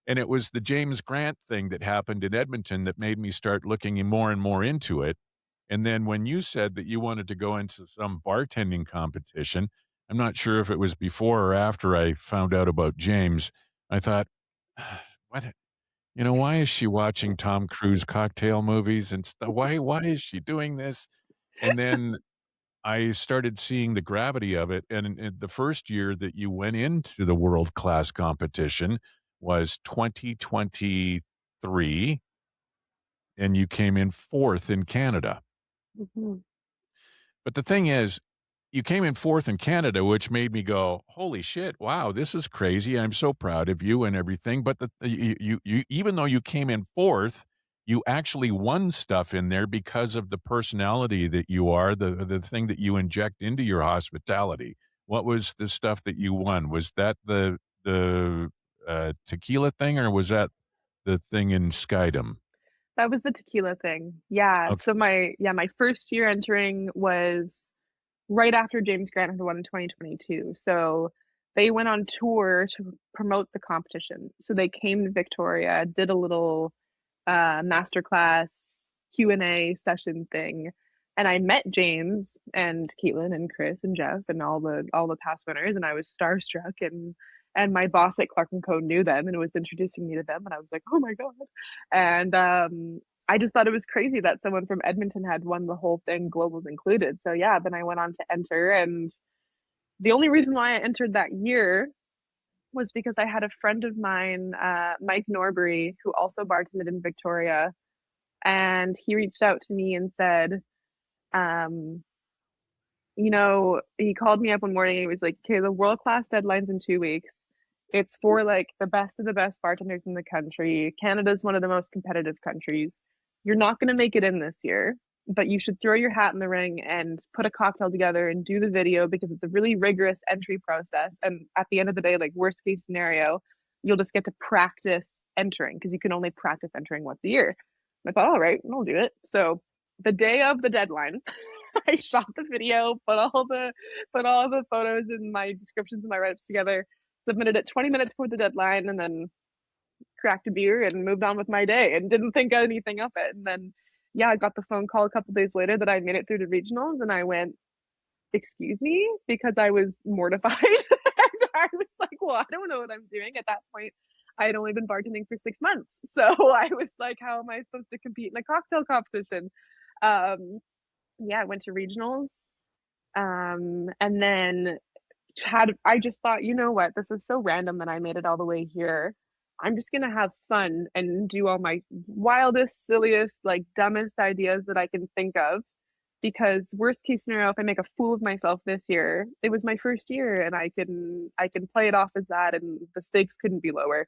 And it was the James Grant thing that happened in Edmonton that made me start looking more and more into it. And then when you said that you wanted to go into some bartending competition, I'm not sure if it was before or after I found out about James. I thought, what? Why is she watching Tom Cruise cocktail movies and stuff? Why is she doing this? And then I started seeing the gravity of it. And in the first year that you went into the world class competition was 2023, and you came in fourth in Canada. Mhm. But the thing is, you came in fourth in Canada, which made me go, "Holy shit! Wow, this is crazy! I'm so proud of you and everything." But you even though you came in fourth, you actually won stuff in there because of the personality that you are, the thing that you inject into your hospitality. What was the stuff that you won? Was that the tequila thing, or was that the thing in Skydom? That was the tequila thing. Yeah. Okay. So my first year entering was right after James Grant had won in 2022. So they went on tour to promote the competition. So they came to Victoria, did a little masterclass Q&A session thing. And I met James and Caitlin and Chris and Jeff and all the past winners, and I was starstruck, and my boss at Clark and Co knew them and was introducing me to them, and I was like, oh my god. And I just thought it was crazy that someone from Edmonton had won the whole thing, globals included. So yeah, then I went on to enter, and the only reason why I entered that year was because I had a friend of mine, Mike Norbury, who also bartended in Victoria, and he reached out to me and said, um, he called me up one morning and he was like, okay, the world class deadline's in 2 weeks. It's for like the best of the best bartenders in the country. Canada's one of the most competitive countries. You're not going to make it in this year, but you should throw your hat in the ring and put a cocktail together and do the video because it's a really rigorous entry process. And at the end of the day, like worst case scenario, you'll just get to practice entering because you can only practice entering once a year. And I thought, all right, I'll do it. So the day of the deadline, I shot the video, put all the photos and my descriptions and my write-ups together, submitted it 20 minutes before the deadline, and then cracked a beer and moved on with my day and didn't think anything of it. And then, yeah, I got the phone call a couple days later that I made it through to regionals, and I went, "Excuse me," because I was mortified. And I was like, "Well, I don't know what I'm doing." At that point, I had only been bartending for 6 months, so I was like, "How am I supposed to compete in a cocktail competition?" Um, yeah, I went to regionals, and then I just thought, you know what, this is so random that I made it all the way here. I'm just gonna have fun and do all my wildest, silliest, like dumbest ideas that I can think of. Because worst case scenario, if I make a fool of myself this year, it was my first year and I can play it off as that and the stakes couldn't be lower.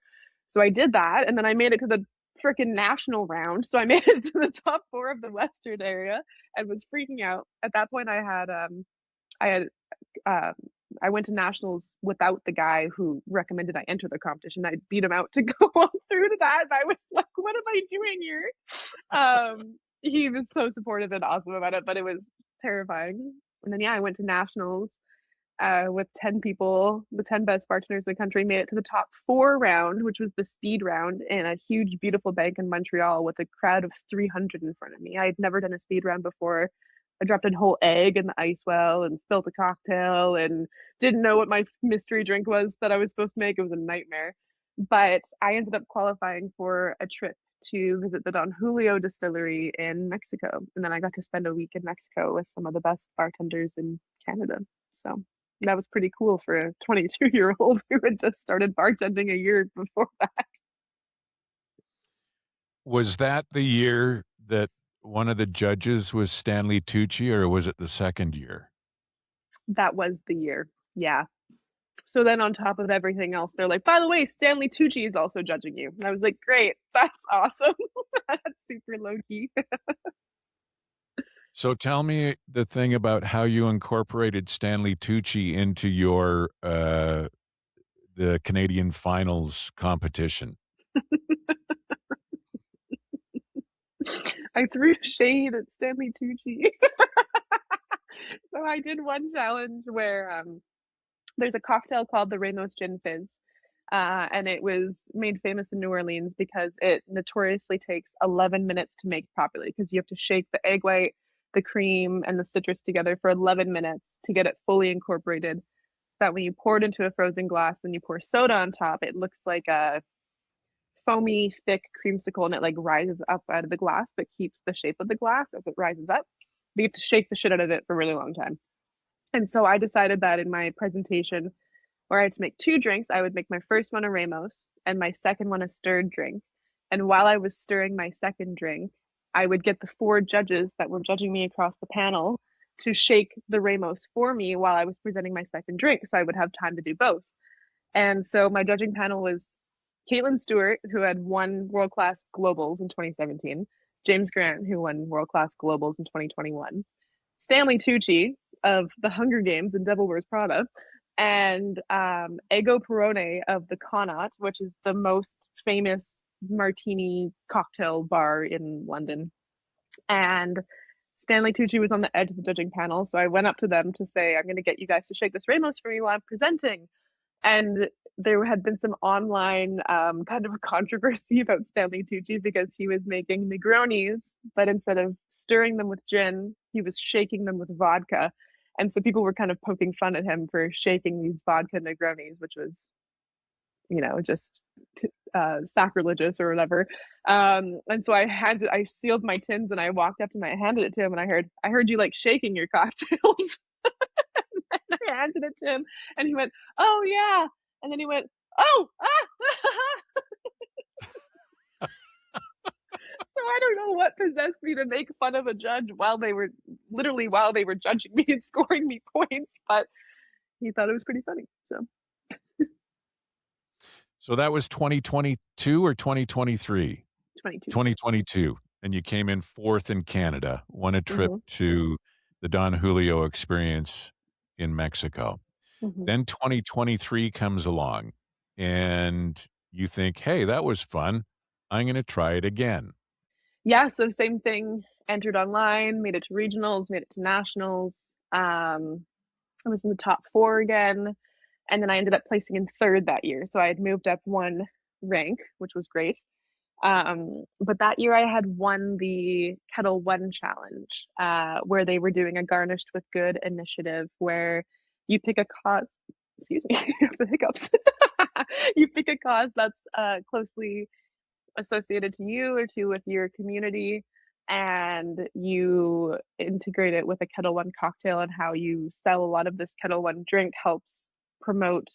So I did that and then I made it to the freaking national round. So I made it to the top four of the Western area and was freaking out. At that point I had um, I went to nationals without the guy who recommended I enter the competition. I beat him out to go on through to that. And I was like, what am I doing here? He was so supportive and awesome about it, but it was terrifying. And then, yeah, I went to nationals with 10 people, the 10 best bartenders in the country, made it to the top four round, which was the speed round in a huge, beautiful bank in Montreal with a crowd of 300 in front of me. I had never done a speed round before. I dropped a whole egg in the ice well and spilt a cocktail and didn't know what my mystery drink was that I was supposed to make. It was a nightmare. But I ended up qualifying for a trip to visit the Don Julio distillery in Mexico. And then I got to spend a week in Mexico with some of the best bartenders in Canada. So that was pretty cool for a 22-year-old who had just started bartending a year before that. Was that the year that one of the judges was Stanley Tucci, or was it the second year? That was the year. Yeah. So then on top of everything else, they're like, by the way, Stanley Tucci is also judging you. And I was like, great, that's awesome. That's super low key. So tell me the thing about how you incorporated Stanley Tucci into your, the Canadian finals competition. I threw shade at Stanley Tucci. So I did one challenge where there's a cocktail called the Ramos Gin Fizz. And it was made famous in New Orleans because it notoriously takes 11 minutes to make properly because you have to shake the egg white, the cream, and the citrus together for 11 minutes to get it fully incorporated. So that when you pour it into a frozen glass and you pour soda on top, it looks like a foamy, thick creamsicle and it like rises up out of the glass but keeps the shape of the glass as it rises up. But you have to shake the shit out of it for a really long time. And so I decided that in my presentation, where I had to make two drinks, I would make my first one a Ramos and my second one a stirred drink. And while I was stirring my second drink, I would get the four judges that were judging me across the panel to shake the Ramos for me while I was presenting my second drink. So I would have time to do both. And so my judging panel was Caitlin Stewart, who had won World Class Globals in 2017, James Grant, who won World Class Globals in 2021, Stanley Tucci of the Hunger Games and Devil Wears Prada, and Ego Perone of the Connaught, which is the most famous martini cocktail bar in London. And Stanley Tucci was on the edge of the judging panel, so I went up to them to say, I'm going to get you guys to shake this Ramos for me while I'm presenting. And there had been some online kind of controversy about Stanley Tucci because he was making Negronis, but instead of stirring them with gin, he was shaking them with vodka. And so people were kind of poking fun at him for shaking these vodka Negronis, which was, just sacrilegious or whatever. And so I sealed my tins and I walked up and I handed it to him and I heard you like shaking your cocktails. And I handed it to him and he went, "Oh yeah." And then he went, "Oh, ah." So I don't know what possessed me to make fun of a judge while they were judging me and scoring me points, but he thought it was pretty funny. So So that was 2022 or 2023? 22. 2022, and you came in 4th in Canada, won a trip Hmm. to the Don Julio experience in Mexico. Hmm. Then 2023 comes along, and you think, "Hey, that was fun. I'm gonna try it again." Yeah, so same thing. Entered online, made it to regionals, made it to nationals. I was in the top four again, and then I ended up placing in third that year. So I had moved up one rank, which was great. But that year I had won the Kettle One challenge, where they were doing a Garnished with Good initiative where you pick a cause, excuse me, the hiccups. You pick a cause that's closely associated to you or to with your community, and you integrate it with a Kettle One cocktail, and how you sell a lot of this Kettle One drink helps promote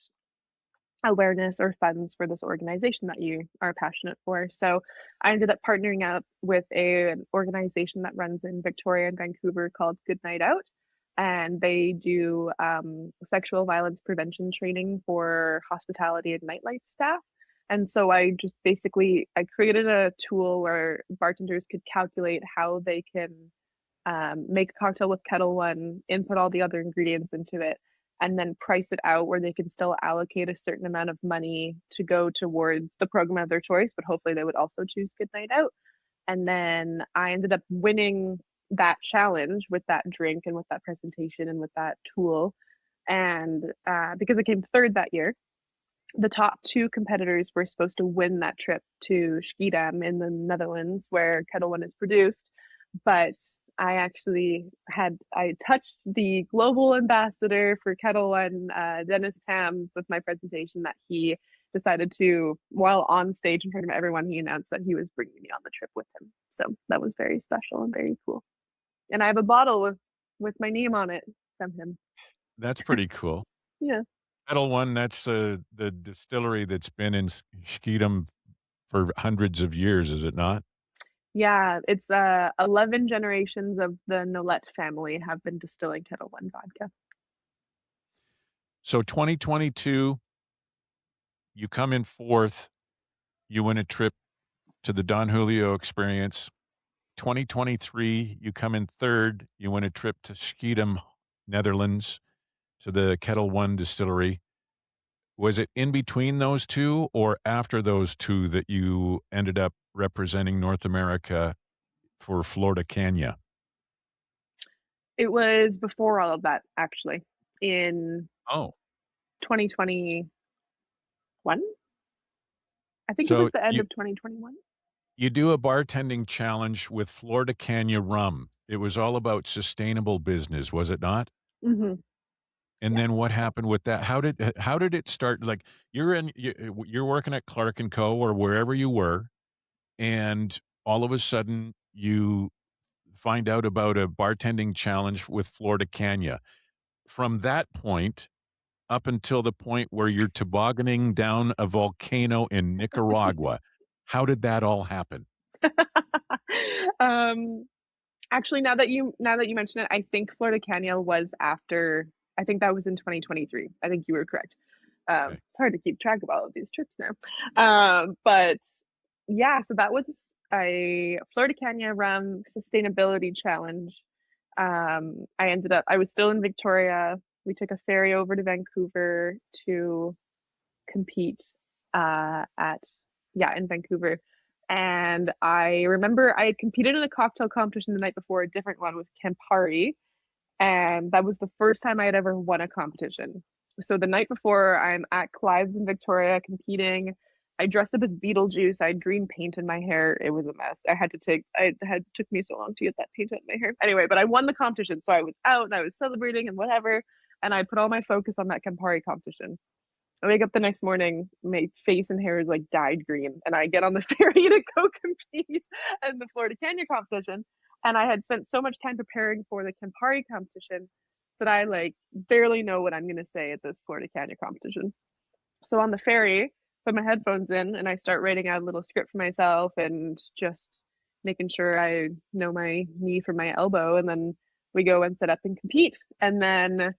awareness or funds for this organization that you are passionate for. So I ended up partnering up with an organization that runs in Victoria and Vancouver called Good Night Out. And they do sexual violence prevention training for hospitality and nightlife staff. And so I created a tool where bartenders could calculate how they can make a cocktail with Kettle One, input all the other ingredients into it, and then price it out where they can still allocate a certain amount of money to go towards the program of their choice, but hopefully they would also choose Good Night Out. And then I ended up winning that challenge with that drink and with that presentation and with that tool. And because I came third that year, the top two competitors were supposed to win that trip to Schiedam in the Netherlands, where Kettle One is produced. But I touched the global ambassador for Kettle One, Dennis Tams, with my presentation that he decided to, while on stage in front of everyone, he announced that he was bringing me on the trip with him. So that was very special and very cool. And I have a bottle with my name on it from him. That's pretty cool. Yeah. Kettle One, that's, the distillery that's been in Schiedam for hundreds of years, is it not? Yeah, it's 11 generations of the Nolette family have been distilling Kettle One vodka. So 2022, you come in 4th, you win a trip to the Don Julio experience. 2023, you come in 3rd, you win a trip to Schiedam, Netherlands, to the Kettle One distillery. Was it in between those 2 or after those 2 that you ended up representing North America for Florida Cana? It was before all of that, actually, in Oh, 2021. I think it was so the end you of 2021. you do a bartending challenge with Florida Cana rum. It was all about sustainable business, was it not? Hmm. And Yeah. then what happened with that? How did it start? Like, you're working at Clark& Co. or wherever you were, and all of a sudden, you find out about a bartending challenge with Florida Cana. From that point up until the point where you're tobogganing down a volcano in Nicaragua, how did that all happen? um, Actually, now that you mention it, I think Florida Canyon was after. I think that was in 2023. I think you were correct. Okay. It's hard to keep track of all of these trips now. But yeah, so that was a Florida Canyon Rum Sustainability Challenge. I was still in Victoria. We took a ferry over to Vancouver to compete at yeah, in Vancouver. And I remember I had competed in a cocktail competition the night before, a different one with Campari, and that was the first time I had ever won a competition. So the night before, I'm at Clive's in Victoria competing. I dressed up as Beetlejuice. I had green paint in my hair. It was a mess. Took me so long to get that paint out of my hair. Anyway, but I won the competition, so I was out and I was celebrating and whatever. And I put all my focus on that Campari competition. I wake up the next morning, my face and hair is like dyed green, and I get on the ferry to go compete in the Florida Canyon competition. And I had spent so much time preparing for the Campari competition that I like barely know what I'm gonna say at this Florida Canyon competition. So on the ferry, put my headphones in and I start writing out a little script for myself and just making sure I know my knee from my elbow. And then we go and set up and compete. And then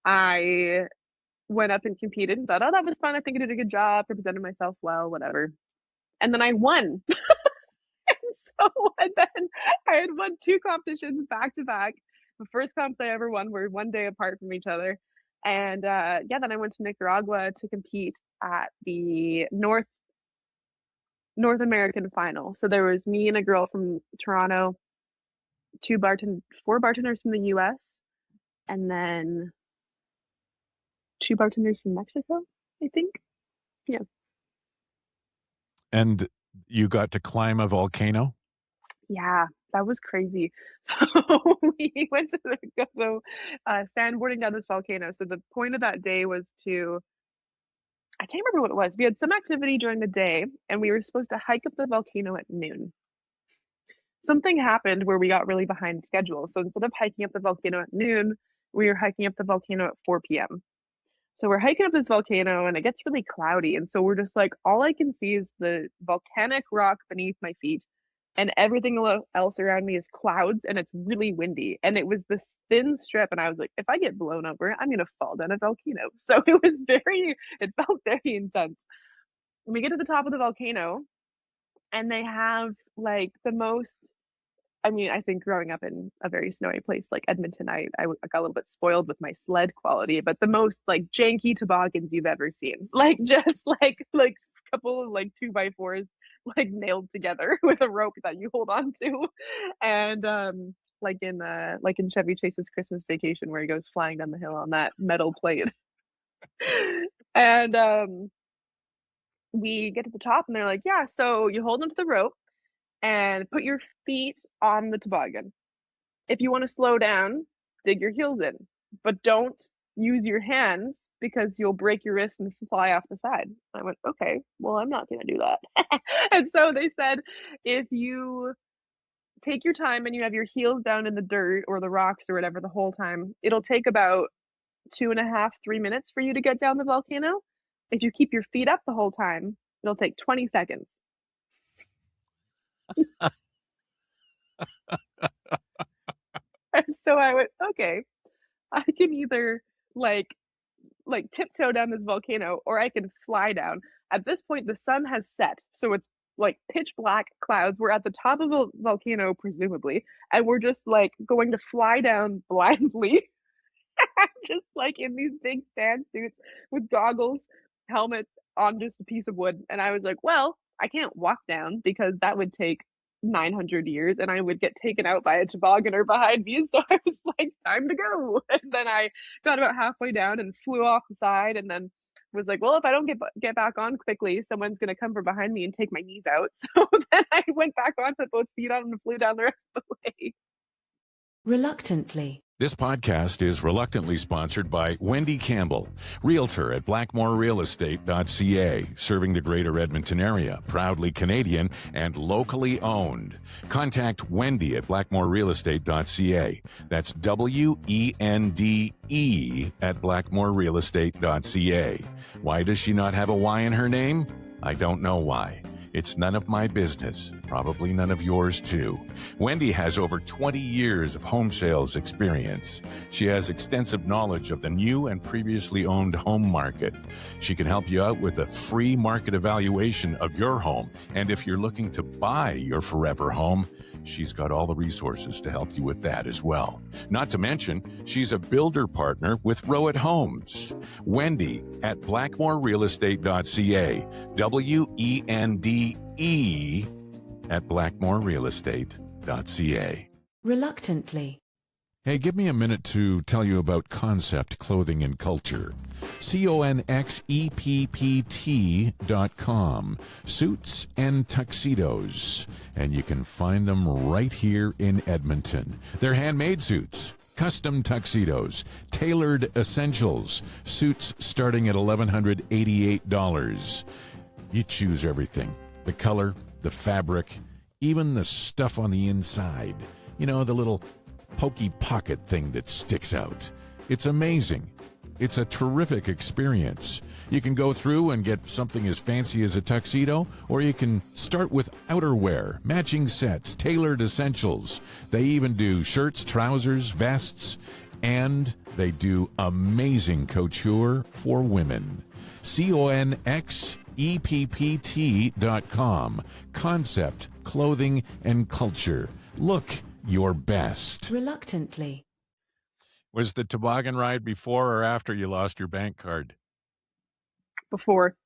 I went up and competed and thought, oh, that was fun. I think I did a good job, represented myself well, whatever. And then I won. So and then I had won two competitions back to back. The first comps I ever won were one day apart from each other. And yeah, then I went to Nicaragua to compete at the North American final. So there was me and a girl from Toronto, four bartenders from the US, and then two bartenders from Mexico, I think. Yeah. And you got to climb a volcano? Yeah, that was crazy. So we went to go sandboarding down this volcano. So the point of that day was to, I can't remember what it was. We had some activity during the day, and we were supposed to hike up the volcano at noon. Something happened where we got really behind schedule. So instead of hiking up the volcano at noon, we were hiking up the volcano at 4 p.m. So we're hiking up this volcano and it gets really cloudy. And so we're just like, all I can see is the volcanic rock beneath my feet, and everything else around me is clouds, and it's really windy. And it was this thin strip. And I was like, if I get blown over, I'm going to fall down a volcano. So it felt very intense. When we get to the top of the volcano, and they have like the most, I mean, I think growing up in a very snowy place like Edmonton, I got a little bit spoiled with my sled quality, but the most like janky toboggans you've ever seen. Like just like a couple of like 2x4s like nailed together with a rope that you hold on to. And like in Chevy Chase's Christmas Vacation where he goes flying down the hill on that metal plate. And we get to the top and they're like, yeah, so you hold onto the rope and put your feet on the toboggan. If you want to slow down, dig your heels in, but don't use your hands because you'll break your wrist and fly off the side. I went, okay, well, I'm not going to do that. And so they said, if you take your time and you have your heels down in the dirt or the rocks or whatever the whole time, it'll take about 2.5, 3 minutes for you to get down the volcano. If you keep your feet up the whole time, it'll take 20 seconds. And so I went, okay, I can either like tiptoe down this volcano or I can fly down. At this point, the sun has set, so it's like pitch black clouds. We're at the top of a volcano, presumably, and we're just like going to fly down blindly, just like in these big sand suits with goggles, helmets on just a piece of wood. And I was like, well, I can't walk down because that would take 900 years and I would get taken out by a tobogganer behind me. So I was like, time to go. And then I got about halfway down and flew off the side and then was like, well, if I don't get back on quickly, someone's going to come from behind me and take my knees out. So then I went back on, put both feet on and flew down the rest of the way. Reluctantly. This podcast is reluctantly sponsored by Wendy Campbell, realtor at blackmorerealestate.ca, serving the greater Edmonton area, proudly Canadian and locally owned. Contact Wendy at blackmorerealestate.ca. That's WENDE at blackmorerealestate.ca. Why does she not have a Y in her name? I don't know why. It's none of my business, probably none of yours too. Wendy has over 20 years of home sales experience. She has extensive knowledge of the new and previously owned home market. She can help you out with a free market evaluation of your home. And if you're looking to buy your forever home, she's got all the resources to help you with that as well. Not to mention, she's a builder partner with Rowett Homes. Wendy at blackmorerealestate.ca. WENDE at blackmorerealestate.ca. Reluctantly. Hey, give me a minute to tell you about Concept Clothing and Culture. CONXEPPT.com. Suits and tuxedos. And you can find them right here in Edmonton. They're handmade suits, custom tuxedos, tailored essentials, suits starting at $1,188. You choose everything: the color, the fabric, even the stuff on the inside. You know, the little pokey pocket thing that sticks out. It's amazing. It's a terrific experience. You can go through and get something as fancy as a tuxedo, or you can start with outerwear, matching sets, tailored essentials. They even do shirts, trousers, vests, and they do amazing couture for women. CONXEPPT.com. Concept, clothing, and culture. Look your best. Reluctantly. Was the toboggan ride before or after you lost your bank card? Before.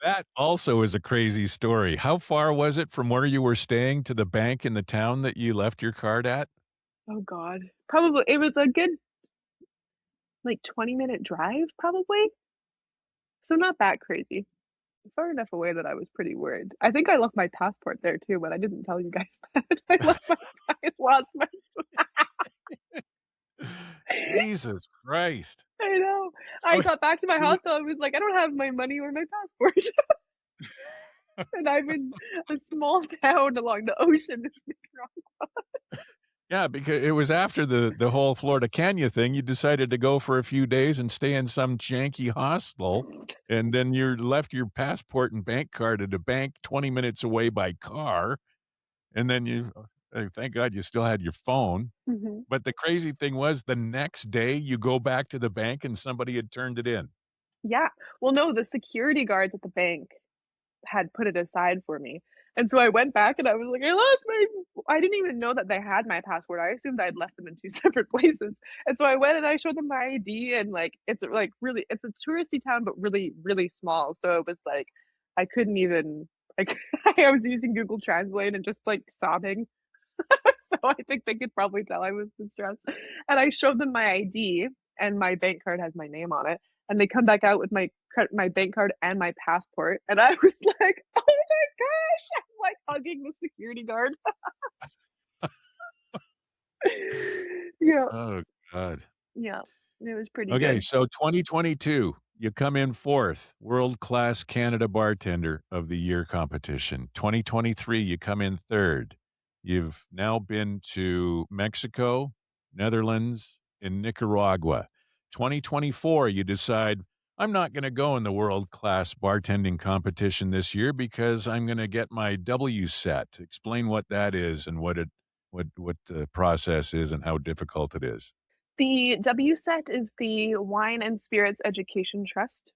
That also is a crazy story. How far was it from where you were staying to the bank in the town that you left your card at? Oh god. Probably it was a good, like, 20-minute drive, probably? So not that crazy. Far enough away that I was pretty worried. I think I left my passport there too, but I didn't tell you guys that. I lost my Jesus Christ. I know. I So got back to my you hostel, I was like, "I don't have my money or my passport." And I'm in a small town along the ocean in Nicaragua. Yeah, because it was after the whole Florida Canyon thing, you decided to go for a few days and stay in some janky hostel, and then you left your passport and bank card at a bank 20 minutes away by car, and then thank God you still had your phone. Mhm. But the crazy thing was the next day you go back to the bank and somebody had turned it in. Yeah. Well, no, the security guards at the bank had put it aside for me. And so I went back and I was like, "I lost my." I didn't even know that they had my passport. I assumed I'd left them in 2 separate places. And so I went and I showed them my ID and, like, it's, like, really it's a touristy town, but really, really small. So it was like, I couldn't even, like, I was using Google Translate and just, like, sobbing. So I think they could probably tell I was distressed. And I showed them my ID, and my bank card has my name on it. And they come back out with my bank card and my passport, and I was like, "Oh my gosh!" I'm like hugging the security guard. Yeah, Oh, God. yeah, it was pretty Okay, good. so 2022, you come in 4th, World Class Canada Bartender of the Year competition. 2023, you come in 3rd. You've now been to Mexico, Netherlands, and Nicaragua. 2024, you decide, I'm not going to go in the World Class Bartending competition this year because I'm going to get my W set. Explain what that is and what the process is and how difficult it is. The WSET is the Wine and Spirits Education Trust.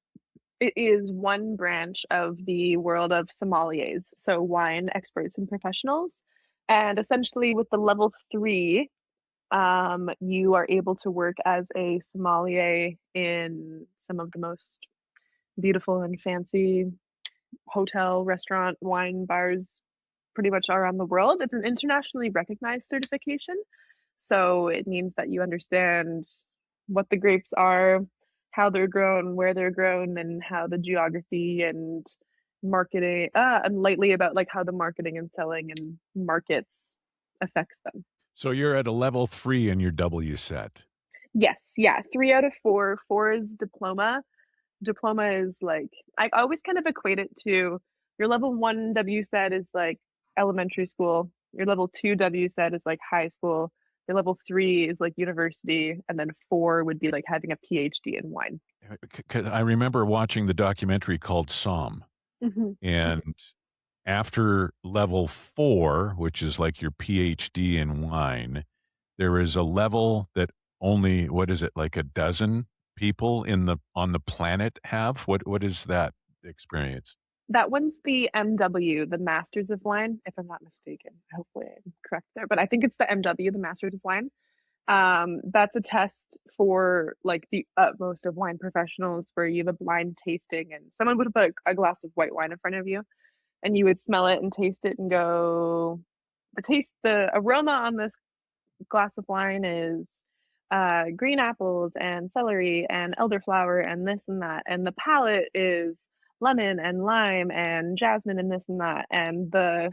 It is one branch of the world of sommeliers, so wine experts and professionals. And essentially, with the level 3, you are able to work as a sommelier in some of the most beautiful and fancy hotel, restaurant, wine bars pretty much around the world. It's an internationally recognized certification. So it means that you understand what the grapes are, how they're grown, where they're grown, and how the geography and marketing, and lightly about like how the marketing and selling and markets affects them. So you're at a level 3 in your W set. Yes, yeah, 3 out of 4. 4 is diploma. Diploma is like, I always kind of equate it to your level 1 WSET is like elementary school, your level 2 WSET is like high school, your level 3 is like university, and then 4 would be like having a PhD in wine. 'Cause I remember watching the documentary called Somm, Mhm. and after level 4, which is like your PhD in wine, there is a level that only, what is it, like a dozen people on the planet have? What is that experience? That one's the MW, the Masters of Wine, if I'm not mistaken. Hopefully I'm correct there, but I think it's the MW, the Masters of Wine. That's a test for like the utmost of wine professionals where you have a blind tasting and someone would put a glass of white wine in front of you and you would smell it and taste it and go, the aroma on this glass of wine is green apples and celery and elderflower and this and that, and the palate is lemon and lime and jasmine and this and that, and the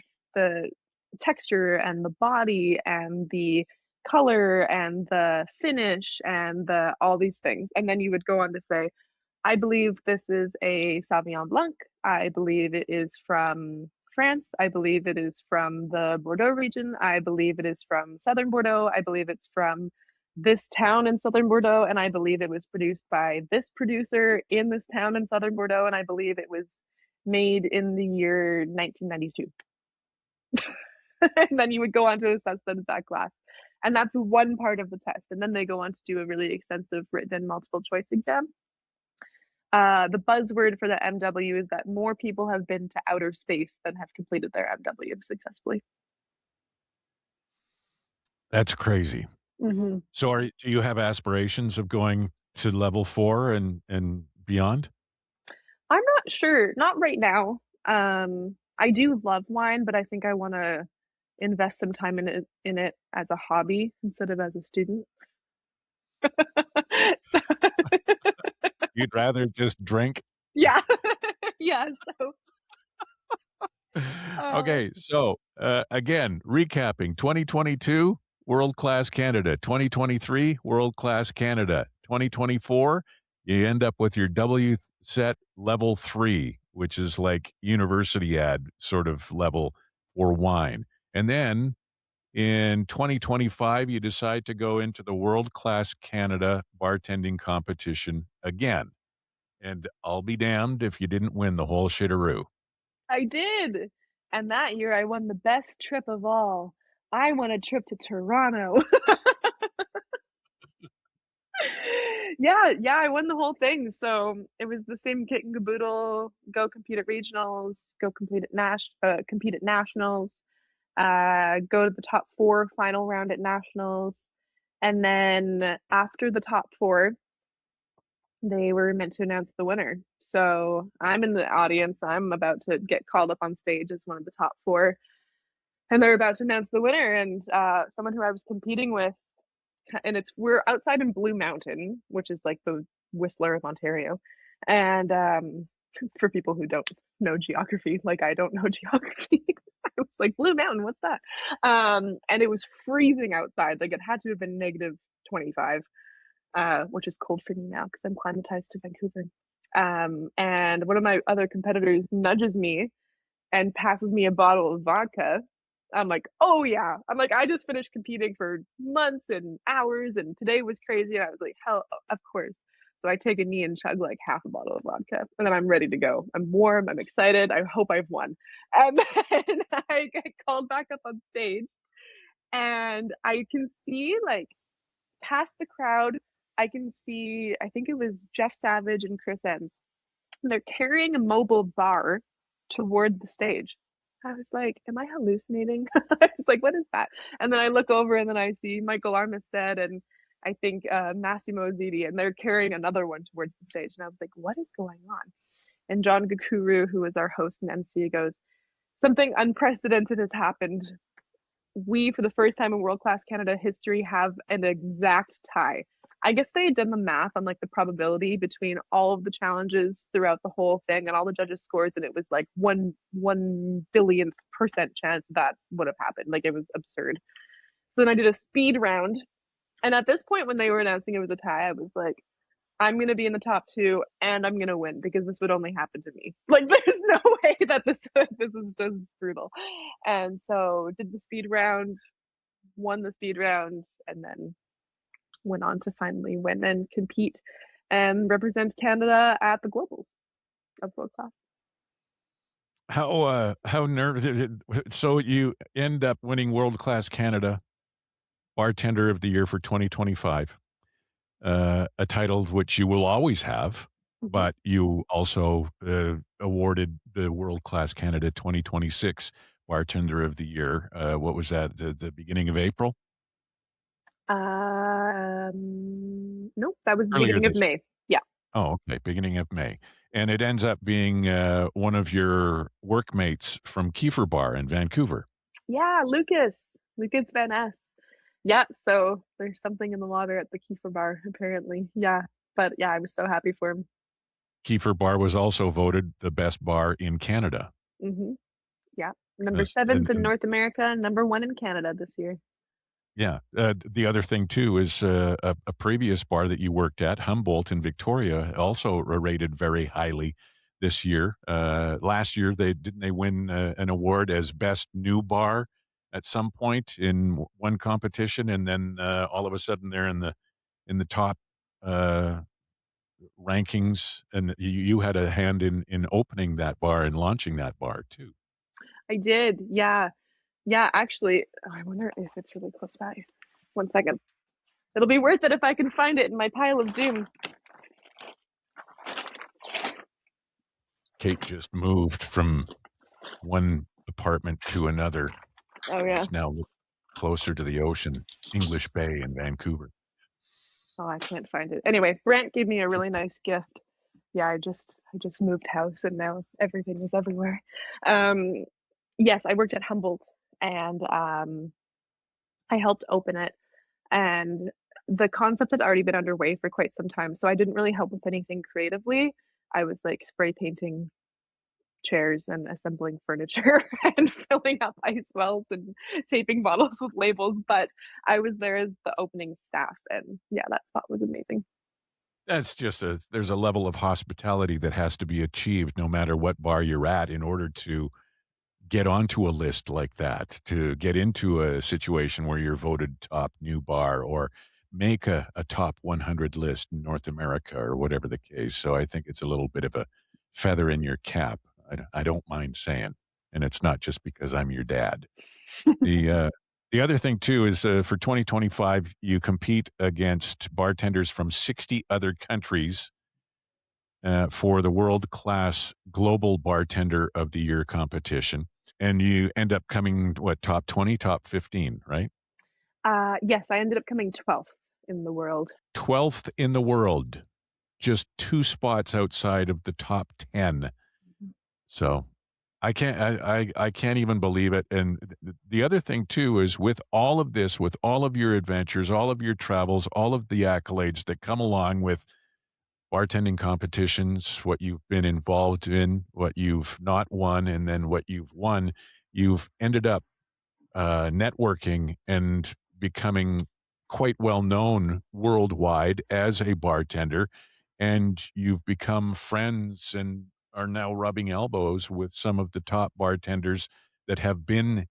texture and the body and the color and the finish and the all these things. And then you would go on to say, I believe this is a Sauvignon Blanc. I believe it is from France. I believe it is from the Bordeaux region. I believe it is from Southern Bordeaux. I believe it's from this town in Southern Bordeaux. And I believe it was produced by this producer in this town in Southern Bordeaux. And I believe it was made in the year 1992. And then you would go on to assess that glass. And that's one part of the test. And then they go on to do a really extensive written and multiple choice exam. The buzzword for the MW is that more people have been to outer space than have completed their MW successfully. That's crazy. Mm-hmm. So do you have aspirations of going to level 4 and beyond? I'm not sure. Not right now. I do love wine, but I think I want to invest some time in it as a hobby instead of as a student. So, You'd rather just drink? yeah. Yeah. So, Okay, so again, recapping 2022, World Class Canada, 2023, World Class Canada, 2024, you end up with your W set level 3, which is like university ad sort of level for wine. And then in 2025, you decide to go into the World Class Canada bartending competition again. And I'll be damned if you didn't win the whole shitteroo. I did. And that year I won the best trip of all. I won a trip to Toronto. Yeah, yeah, I won the whole thing. So it was the same kit and caboodle. Go compete at regionals. Go compete at nationals. Go to the top four final round at nationals, and then after the top four, they were meant to announce the winner. So I'm in the audience. I'm about to get called up on stage as one of the top four, and they're about to announce the winner. And someone who I was competing with, and we're outside in Blue Mountain, which is like the Whistler of Ontario. And for people who don't know geography, like I don't know geography, I was like, Blue Mountain, what's that? And it was freezing outside. Like it had to have been negative 25, which is cold for me now because I'm climatized to Vancouver. And one of my other competitors nudges me and passes me a bottle of vodka. I'm like, oh yeah. I'm like, I just finished competing for months and hours, and today was crazy. And I was like, hell, of course. So I take a knee and chug like half a bottle of vodka, and then I'm ready to go. I'm warm. I'm excited. I hope I've won. And then I get called back up on stage, and I can see like past the crowd. I can see. I think it was Jeff Savage and Chris Enns. They're carrying a mobile bar toward the stage. I was like, am I hallucinating? I was like, what is that? And then I look over and then I see Michael Armistead and I think Massimo Ziti, and they're carrying another one towards the stage. And I was like, what is going on? And John Gakuru, who was our host and MC, goes, something unprecedented has happened. We, for the first time in World Class Canada history, have an exact tie. I guess they had done the math on like the probability between all of the challenges throughout the whole thing and all the judges' scores, and it was like one billionth percent chance that would have happened. Like it was absurd. So then I did a speed round, and at this point, when they were announcing it was a tie, I was like, I'm gonna be in the top two and I'm gonna win because this would only happen to me. Like there's no way that this is just brutal. And so did the speed round, won the speed round, and then went on to finally win and compete and represent Canada at the globals of World Class. How nervous? So you end up winning World Class Canada Bartender of the Year for 2025, a title which you will always have, Mm-hmm. but you also awarded the World Class Canada 2026 Bartender of the Year. What was that? The beginning of April? Nope, that was the Earlier beginning of this. May. Yeah. Oh, okay, beginning of May, and it ends up being one of your workmates from Kiefer Bar in Vancouver. Yeah, Lucas Van Ness. Yeah, so there's something in the water at the Kiefer Bar, apparently. Yeah, but yeah, I was so happy for him. Kiefer Bar was also voted the best bar in Canada. Mm-hmm. Yeah, Number That's 7th in and North America, number 1 in Canada this year. yeah, the other thing too is, a previous bar that you worked at, Humboldt in Victoria, also rated very highly this year. Last year, they win, an award as best new bar at some point in one competition, and then, all of a sudden, they're in the top, uh, rankings, and you had a hand in opening that bar and launching that bar too. I did, yeah. Yeah, actually oh, I wonder if it's really close by. 1 second. It'll be worth it if I can find it in my pile of doom. Kate just moved from one apartment to another. Oh, yeah. She's now closer to the ocean, English Bay in Vancouver. Oh, I can't find it. Anyway, Brent gave me a really nice gift. Yeah, I just moved house and now everything is everywhere. Um, yes, I worked at Humboldt and, I helped open it, and the concept had already been underway for quite some time, so I didn't really help with anything creatively. I was, like, spray painting chairs and assembling furniture and filling up ice wells and taping bottles with labels, but I was there as the opening staff, and yeah, that spot was amazing. That's just there's a level of hospitality that has to be achieved no matter what bar you're at in order to get onto a list like that, to get into a situation where you're voted top new bar or make a top 100 list in North America or whatever the case. So I think it's a little bit of a feather in your cap. I don't mind saying, and it's not just because I'm your dad. The, uh, the other thing too is, for 2025, you compete against bartenders from 60 other countries, for the World Class Global Bartender of the Year competition, and you end up coming, what, top 20, top 15, right? Yes, I ended up coming 12th in the world. 12th in the world, just 2 spots outside of the top 10. So, I can't even believe it, and the other thing too is with all of this, with all of your adventures, all of your travels, all of the accolades that come along with bartending competitions, what you've been involved in, what you've not won, and then what you've won, you've ended up, networking and becoming quite well known worldwide as a bartender, and you've become friends and are now rubbing elbows with some of the top bartenders that have been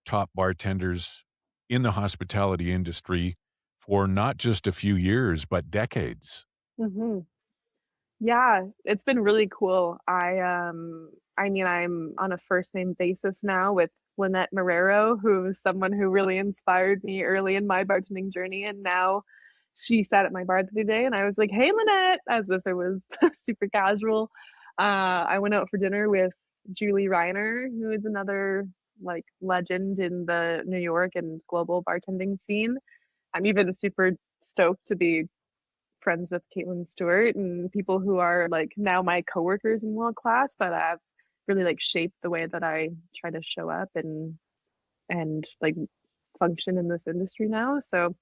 top bartenders in the hospitality industry for not just a few years, but decades. Mhm. Yeah, it's been really cool. I mean, I'm on a first name basis now with Lynette Marrero, who's someone who really inspired me early in my bartending journey, and now she sat at my bar the other day, and I was like, "Hey, Lynette," as if it was super casual. I went out for dinner with Julie Reiner, who is another, like, legend in the New York and global bartending scene. I'm even super stoked to be friends with Caitlin Stewart and people who are like now my coworkers in World Class, but have really like shaped the way that I try to show up and like function in this industry now. So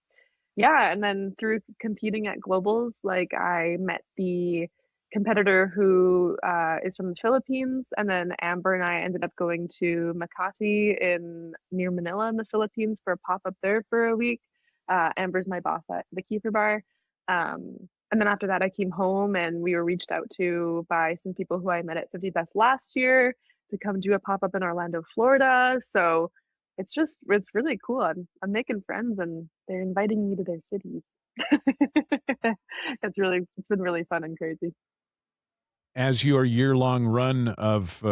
yeah, and then through competing at globals, like I met the competitor who is from the Philippines, and then Amber and I ended up going to Makati in near Manila in the Philippines for a pop up there for a week. Amber's my boss at the Kiefer Bar. And then after that, I came home and we were reached out to by some people who I met at 50 Best last year to come do a pop up in Orlando, Florida. So it's really cool. I'm making friends and they're inviting me to their cities. It's been really fun and crazy. As your year-long run of,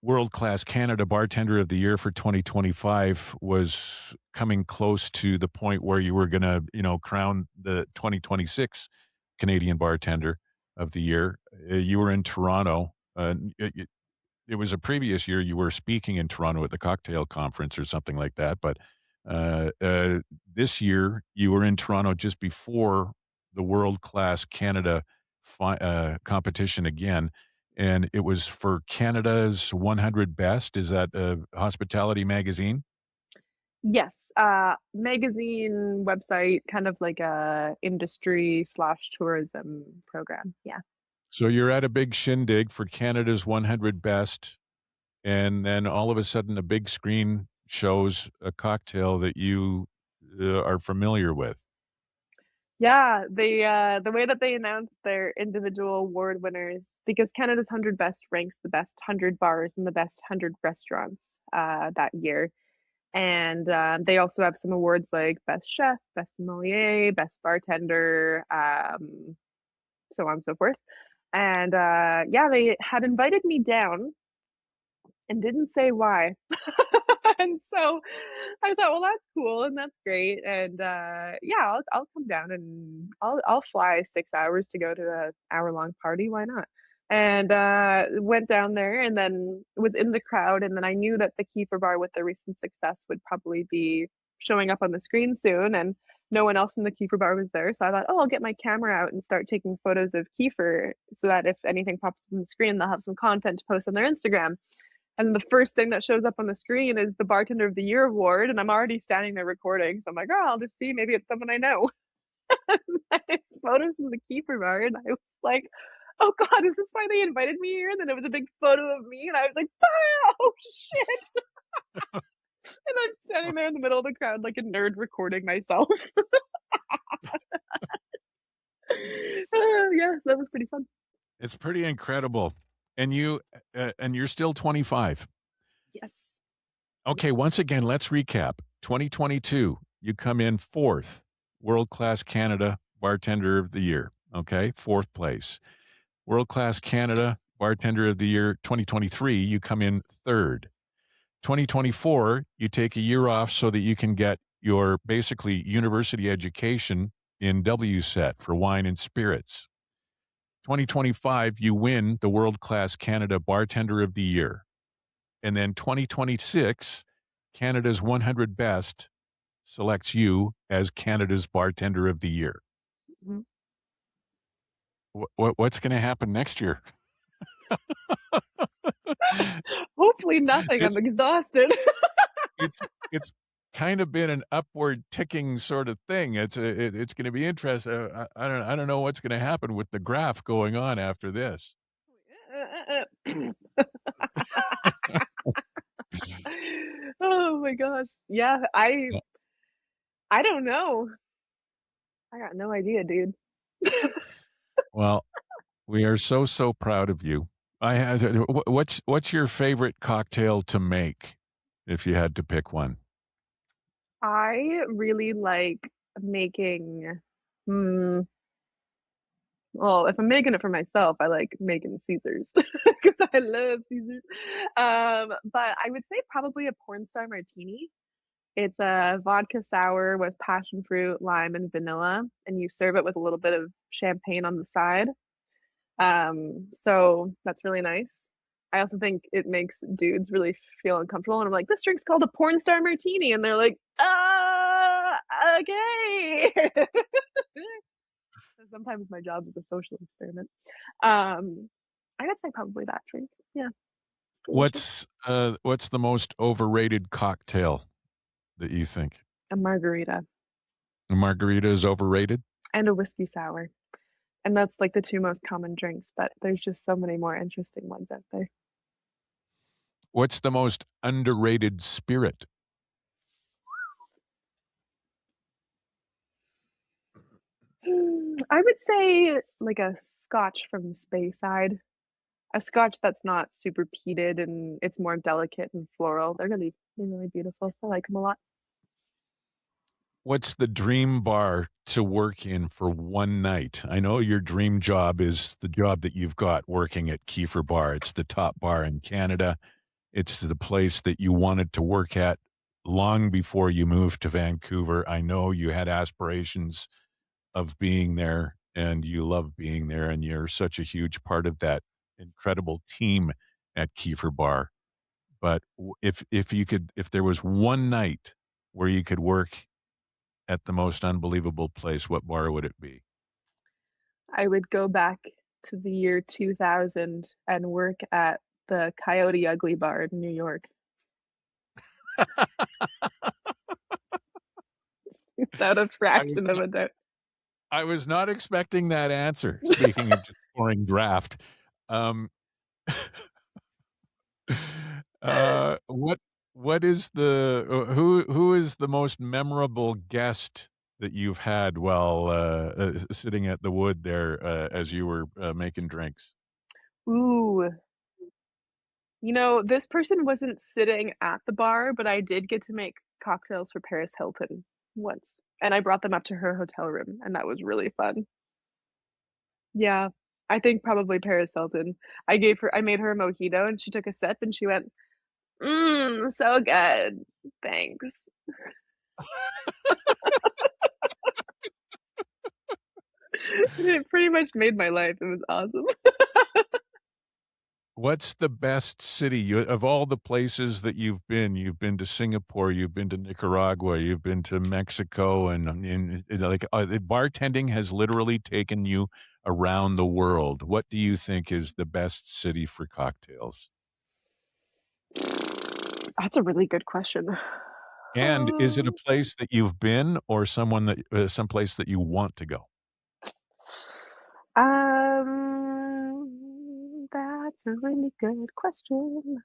World Class Canada Bartender of the Year for 2025 was coming close to the point where you were gonna, crown the 2026 Canadian Bartender of the Year. You were in Toronto, it was a previous year you were speaking in Toronto at the cocktail conference or something like that, but, this year you were in Toronto just before the World Class Canada competition again, and it was for Canada's 100 Best. Is that a hospitality magazine? Yes, magazine, website, kind of like a industry/tourism program. Yeah. So you're at a big shindig for Canada's 100 Best, and then all of a sudden a big screen shows a cocktail that you are familiar with. Yeah, the way that they announced their individual award winners, because Canada's 100 Best ranks the best 100 bars and the best 100 restaurants, that year. And, they also have some awards like best chef, best sommelier, best bartender, so on and so forth. And, yeah, they had invited me down and didn't say why. And so I thought, well, that's cool and that's great. And yeah, I'll come down and I'll fly 6 hours to go to a hour-long party. Why not? And went down there and then was in the crowd. And then I knew that the Kiefer bar with the recent success would probably be showing up on the screen soon. And no one else from the Kiefer bar was there. So I thought, oh, I'll get my camera out and start taking photos of Kiefer so that if anything pops up on the screen, they'll have some content to post on their Instagram. And the first thing that shows up on the screen is the Bartender of the Year award, and I'm already standing there recording. So I'm like, oh, I'll just see. Maybe it's someone I know. It's photos from the Kiefer bar, and I was like, oh God, is this why they invited me here? And then it was a big photo of me, and I was like, oh shit! And I'm standing there in the middle of the crowd like a nerd recording myself. Yeah, that was pretty fun. It's pretty incredible. And you're still 25. Yes. Okay, once again, let's recap. 2022, you come in 4th, World Class Canada Bartender of the Year, okay? 4th place. World Class Canada Bartender of the Year 2023, you come in 3rd. 2024, you take a year off so that you can get your basically university education in WSET for wine and spirits. 2025, you win the World Class Canada Bartender of the Year. And then 2026, Canada's 100 Best selects you as Canada's Bartender of the Year. Mhm. What's going to happen next year? Hopefully nothing. I'm It's exhausted. it's it's kind of been an upward ticking sort of thing. It's going to be interesting. I don't know what's going to happen with the graph going on after this. Oh my gosh. Yeah, Yeah. I don't know. I got no idea, dude. Well, we are so proud of you. I had what's your favorite cocktail to make if you had to pick one? I really like making hmm, well, if I'm making it for myself, I like making Caesars because I love Caesars. But I would say probably a porn star martini. It's a vodka sour with passion fruit, lime, and vanilla, and you serve it with a little bit of champagne on the side. So that's really nice. I also think it makes dudes really feel uncomfortable, and I'm like, this drink's called a porn star martini, and they're like, okay. Sometimes my job is a social experiment. Um, I would say probably that drink. Yeah, delicious. What's the most overrated cocktail that you think? A margarita A margarita is overrated? and a whiskey sour. And that's like the two most common drinks, but there's just so many more interesting ones out there. What's the most underrated spirit? I would say like a scotch from Speyside. A scotch that's not super peated and it's more delicate and floral. They're really beautiful. I like them a lot. What's the dream bar to work in for one night? I know your dream job is the job that you've got working at Kiefer Bar. It's the top bar in Canada. It's the place that you wanted to work at long before you moved to Vancouver. I know you had aspirations of being there and you love being there and you're such a huge part of that incredible team at Kiefer Bar. But if there was one night where you could work at the most unbelievable place, what bar would it be? I would go back to the year 2000 and work at the Coyote Ugly Bar in New York without a I was fraction of not a doubt. I was not expecting that answer. Speaking of just pouring draft, um, What is the who is the most memorable guest that you've had while, sitting at the wood there, as you were, making drinks? Ooh, this person wasn't sitting at the bar, but I did get to make cocktails for Paris Hilton once, and I brought them up to her hotel room, and that was really fun. Yeah, I think probably Paris Hilton. I made her a mojito, and she took a sip, and she went, "Mmm, so good. Thanks." It pretty much made my life. It was awesome. What's the best city you of all the places that you've been to Singapore, you've been to Nicaragua, you've been to Mexico, and like, bartending has literally taken you around the world. What do you think is the best city for cocktails? That's a really good question. And is it a place that you've been or someone that someplace that you want to go? That's a really good question.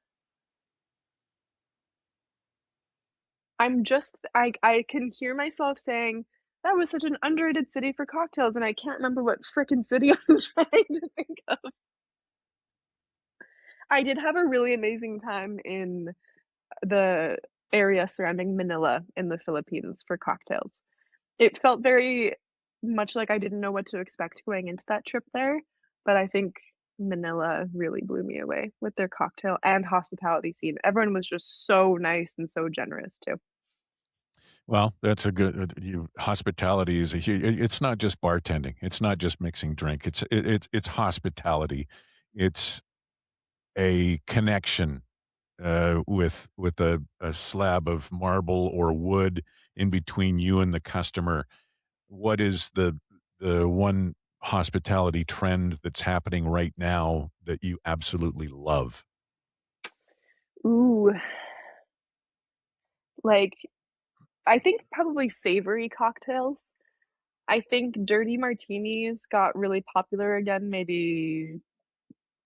I can hear myself saying, "That was such an underrated city for cocktails," and I can't remember what frickin' city I'm trying to think of. I did have a really amazing time in the area surrounding Manila in the Philippines for cocktails. It felt very much like I didn't know what to expect going into that trip there, but I think Manila really blew me away with their cocktail and hospitality scene. Everyone was just so nice and so generous too. Well, that's a good you hospitality is a it's not just bartending, it's not just mixing drink, it's hospitality. It's a connection, with a slab of marble or wood in between you and the customer. What is the one hospitality trend that's happening right now that you absolutely love? Ooh, like, I think probably savory cocktails. I think dirty martinis got really popular again maybe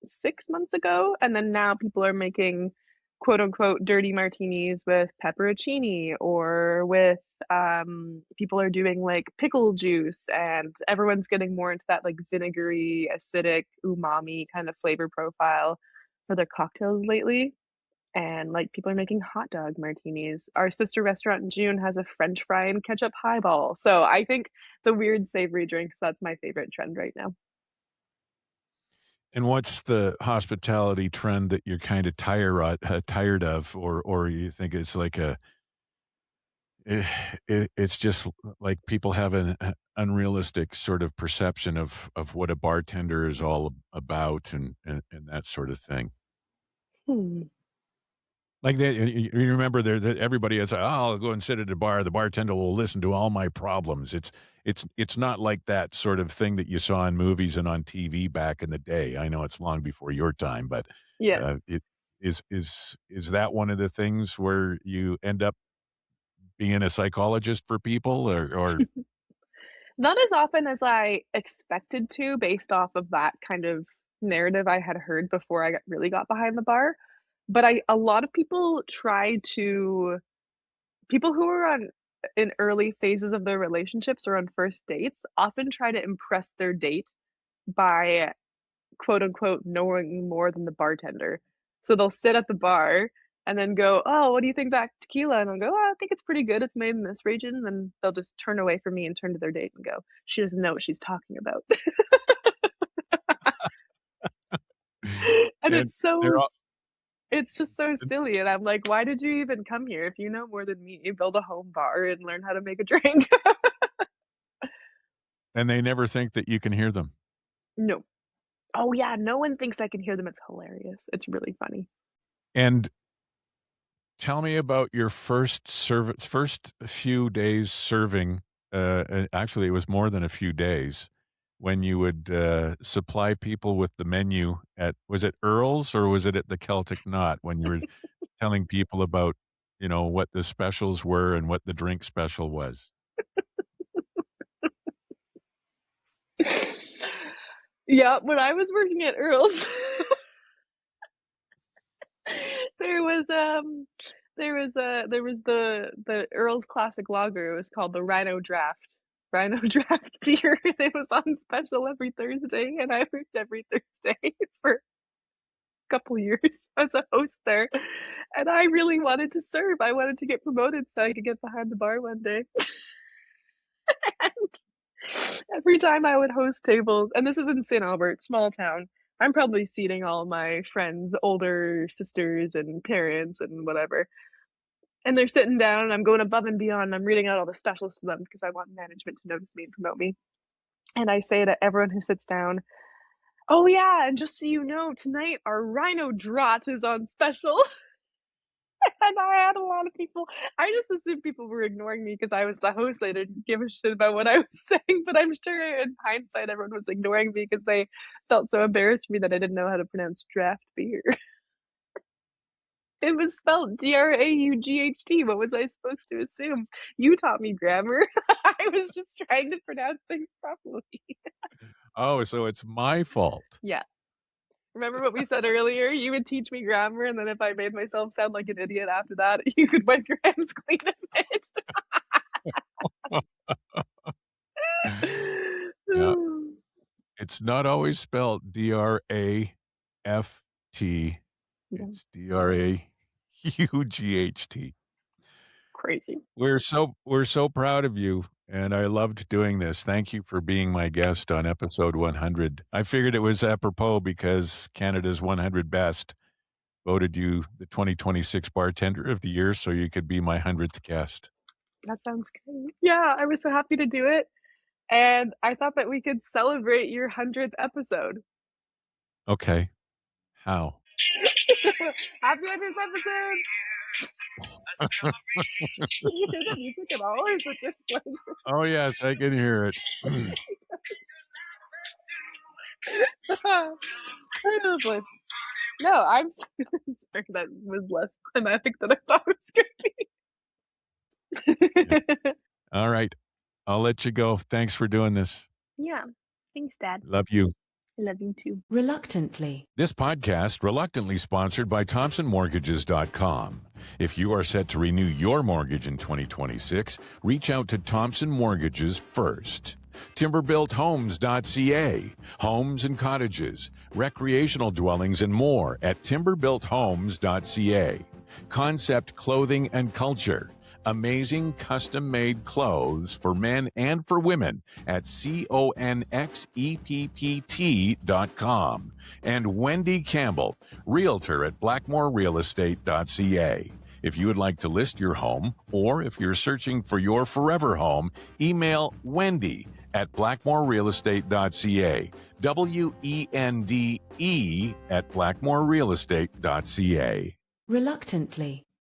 6 months ago, and then now people are making quote unquote "dirty martinis" with pepperoncini or with, people are doing, like, pickle juice, and everyone's getting more into that, like, vinegary, acidic, umami kind of flavor profile for their cocktails lately, and, like, people are making hot dog martinis. Our sister restaurant in June has a french fry and ketchup highball, so I think the weird savory drinks, that's my favorite trend right now. And what's the hospitality trend that you're kinda tired of or you think it's like a it's just like people have an unrealistic sort of perception of what a bartender is all about and that sort of thing. Hmm. Like, you remember there that everybody is, "Oh, I'll go and sit at a bar, the bartender will listen to all my problems." It's not like that sort of thing that you saw in movies and on TV back in the day. I know it's long before your time, but, Yeah. it is that one of the things where you end up being a psychologist for people or Not as often as I expected to based off of that kind of narrative I had heard before really got behind the bar, but I a lot of people who are on in early phases of their relationships or on first dates often try to impress their date by, quote, unquote, "knowing more than the bartender." So they'll sit at the bar and then go, "Oh, what do you think about tequila?" And I'll go, "Oh, I think it's pretty good. It's made in this region." And then they'll just turn away from me and turn to their date and go, "She doesn't know what she's talking about." And and it's just so silly, and I'm like, "Why did you even come here? If you know more than me, build a home bar and learn how to make a drink." and they never think that you can hear them. No. Oh, yeah, no one thinks I can hear them. It's hilarious. It's really funny. And tell me about your first few days serving, actually, it was more than a few days, when you would, supply people with the menu at was it Earl's or was it at the Celtic Knot when you were telling people about, what the specials were and what the drink special was? Yeah, when I was working at Earl's, there was the Earl's Classic Lager. It was called the Rhino Draft. Rhino Draft beer, and it was on special every Thursday, and I worked every Thursday for a couple years as a host there, and I really wanted to serve. I wanted to get promoted so I could get behind the bar one day. And every time I would host tables, and this is in St. Albert, small town, I'm probably seating all my friends' older sisters and parents and whatever. And they're sitting down, and I'm going above and beyond. I'm reading out all the specials to them because I want management to notice me and promote me. And I say to everyone who sits down, "Oh yeah, and just so you know, tonight our Rhino Draught is on special." And I had a lot of people. I just assumed people were ignoring me because I was the host. They didn't give a shit about what I was saying. But I'm sure in hindsight, everyone was ignoring me because they felt so embarrassed for me that I didn't know how to pronounce draft beer. It was spelled Draught. What was I supposed to assume? You taught me grammar. I was just trying to pronounce things properly. Oh, so it's my fault. Yeah. Remember what we said earlier? You would teach me grammar, and then if I made myself sound like an idiot after that, you could wipe your hands clean of it. Yeah. It's not always spelled Draft. Yeah. It's Draught. Crazy. We're so proud of you, and I loved doing this. Thank you for being my guest on episode 100. I figured it was apropos because Canada's 100 Best voted you the 2026 Bartender of the Year, so you could be my 100th guest. That sounds great. Yeah, I was so happy to do it. And I thought that we could celebrate your 100th episode. Okay. How? Happy 100th episode! Can you hear the music at all, or is it just like... Oh, yes, I can hear it. No, I'm sorry, that was less climatic than I thought it was going to be. Yeah. All right. I'll let you go. Thanks for doing this. Yeah. Thanks, Dad. Love you. I love you too. Reluctantly. This podcast reluctantly sponsored by ThompsonMortgages.com. If you are set to renew your mortgage in 2026, reach out to Thompson Mortgages first. TimberBuiltHomes.ca. Homes and cottages, recreational dwellings, and more at TimberBuiltHomes.ca. Concept Clothing and Culture. Amazing custom-made clothes for men and for women at CONXEPPT.com. And Wendy Campbell, realtor at BlackmoreRealEstate.ca. If you would like to list your home, or if you're searching for your forever home, email Wendy at BlackmoreRealEstate.ca. WENDE at BlackmoreRealEstate.ca. Reluctantly.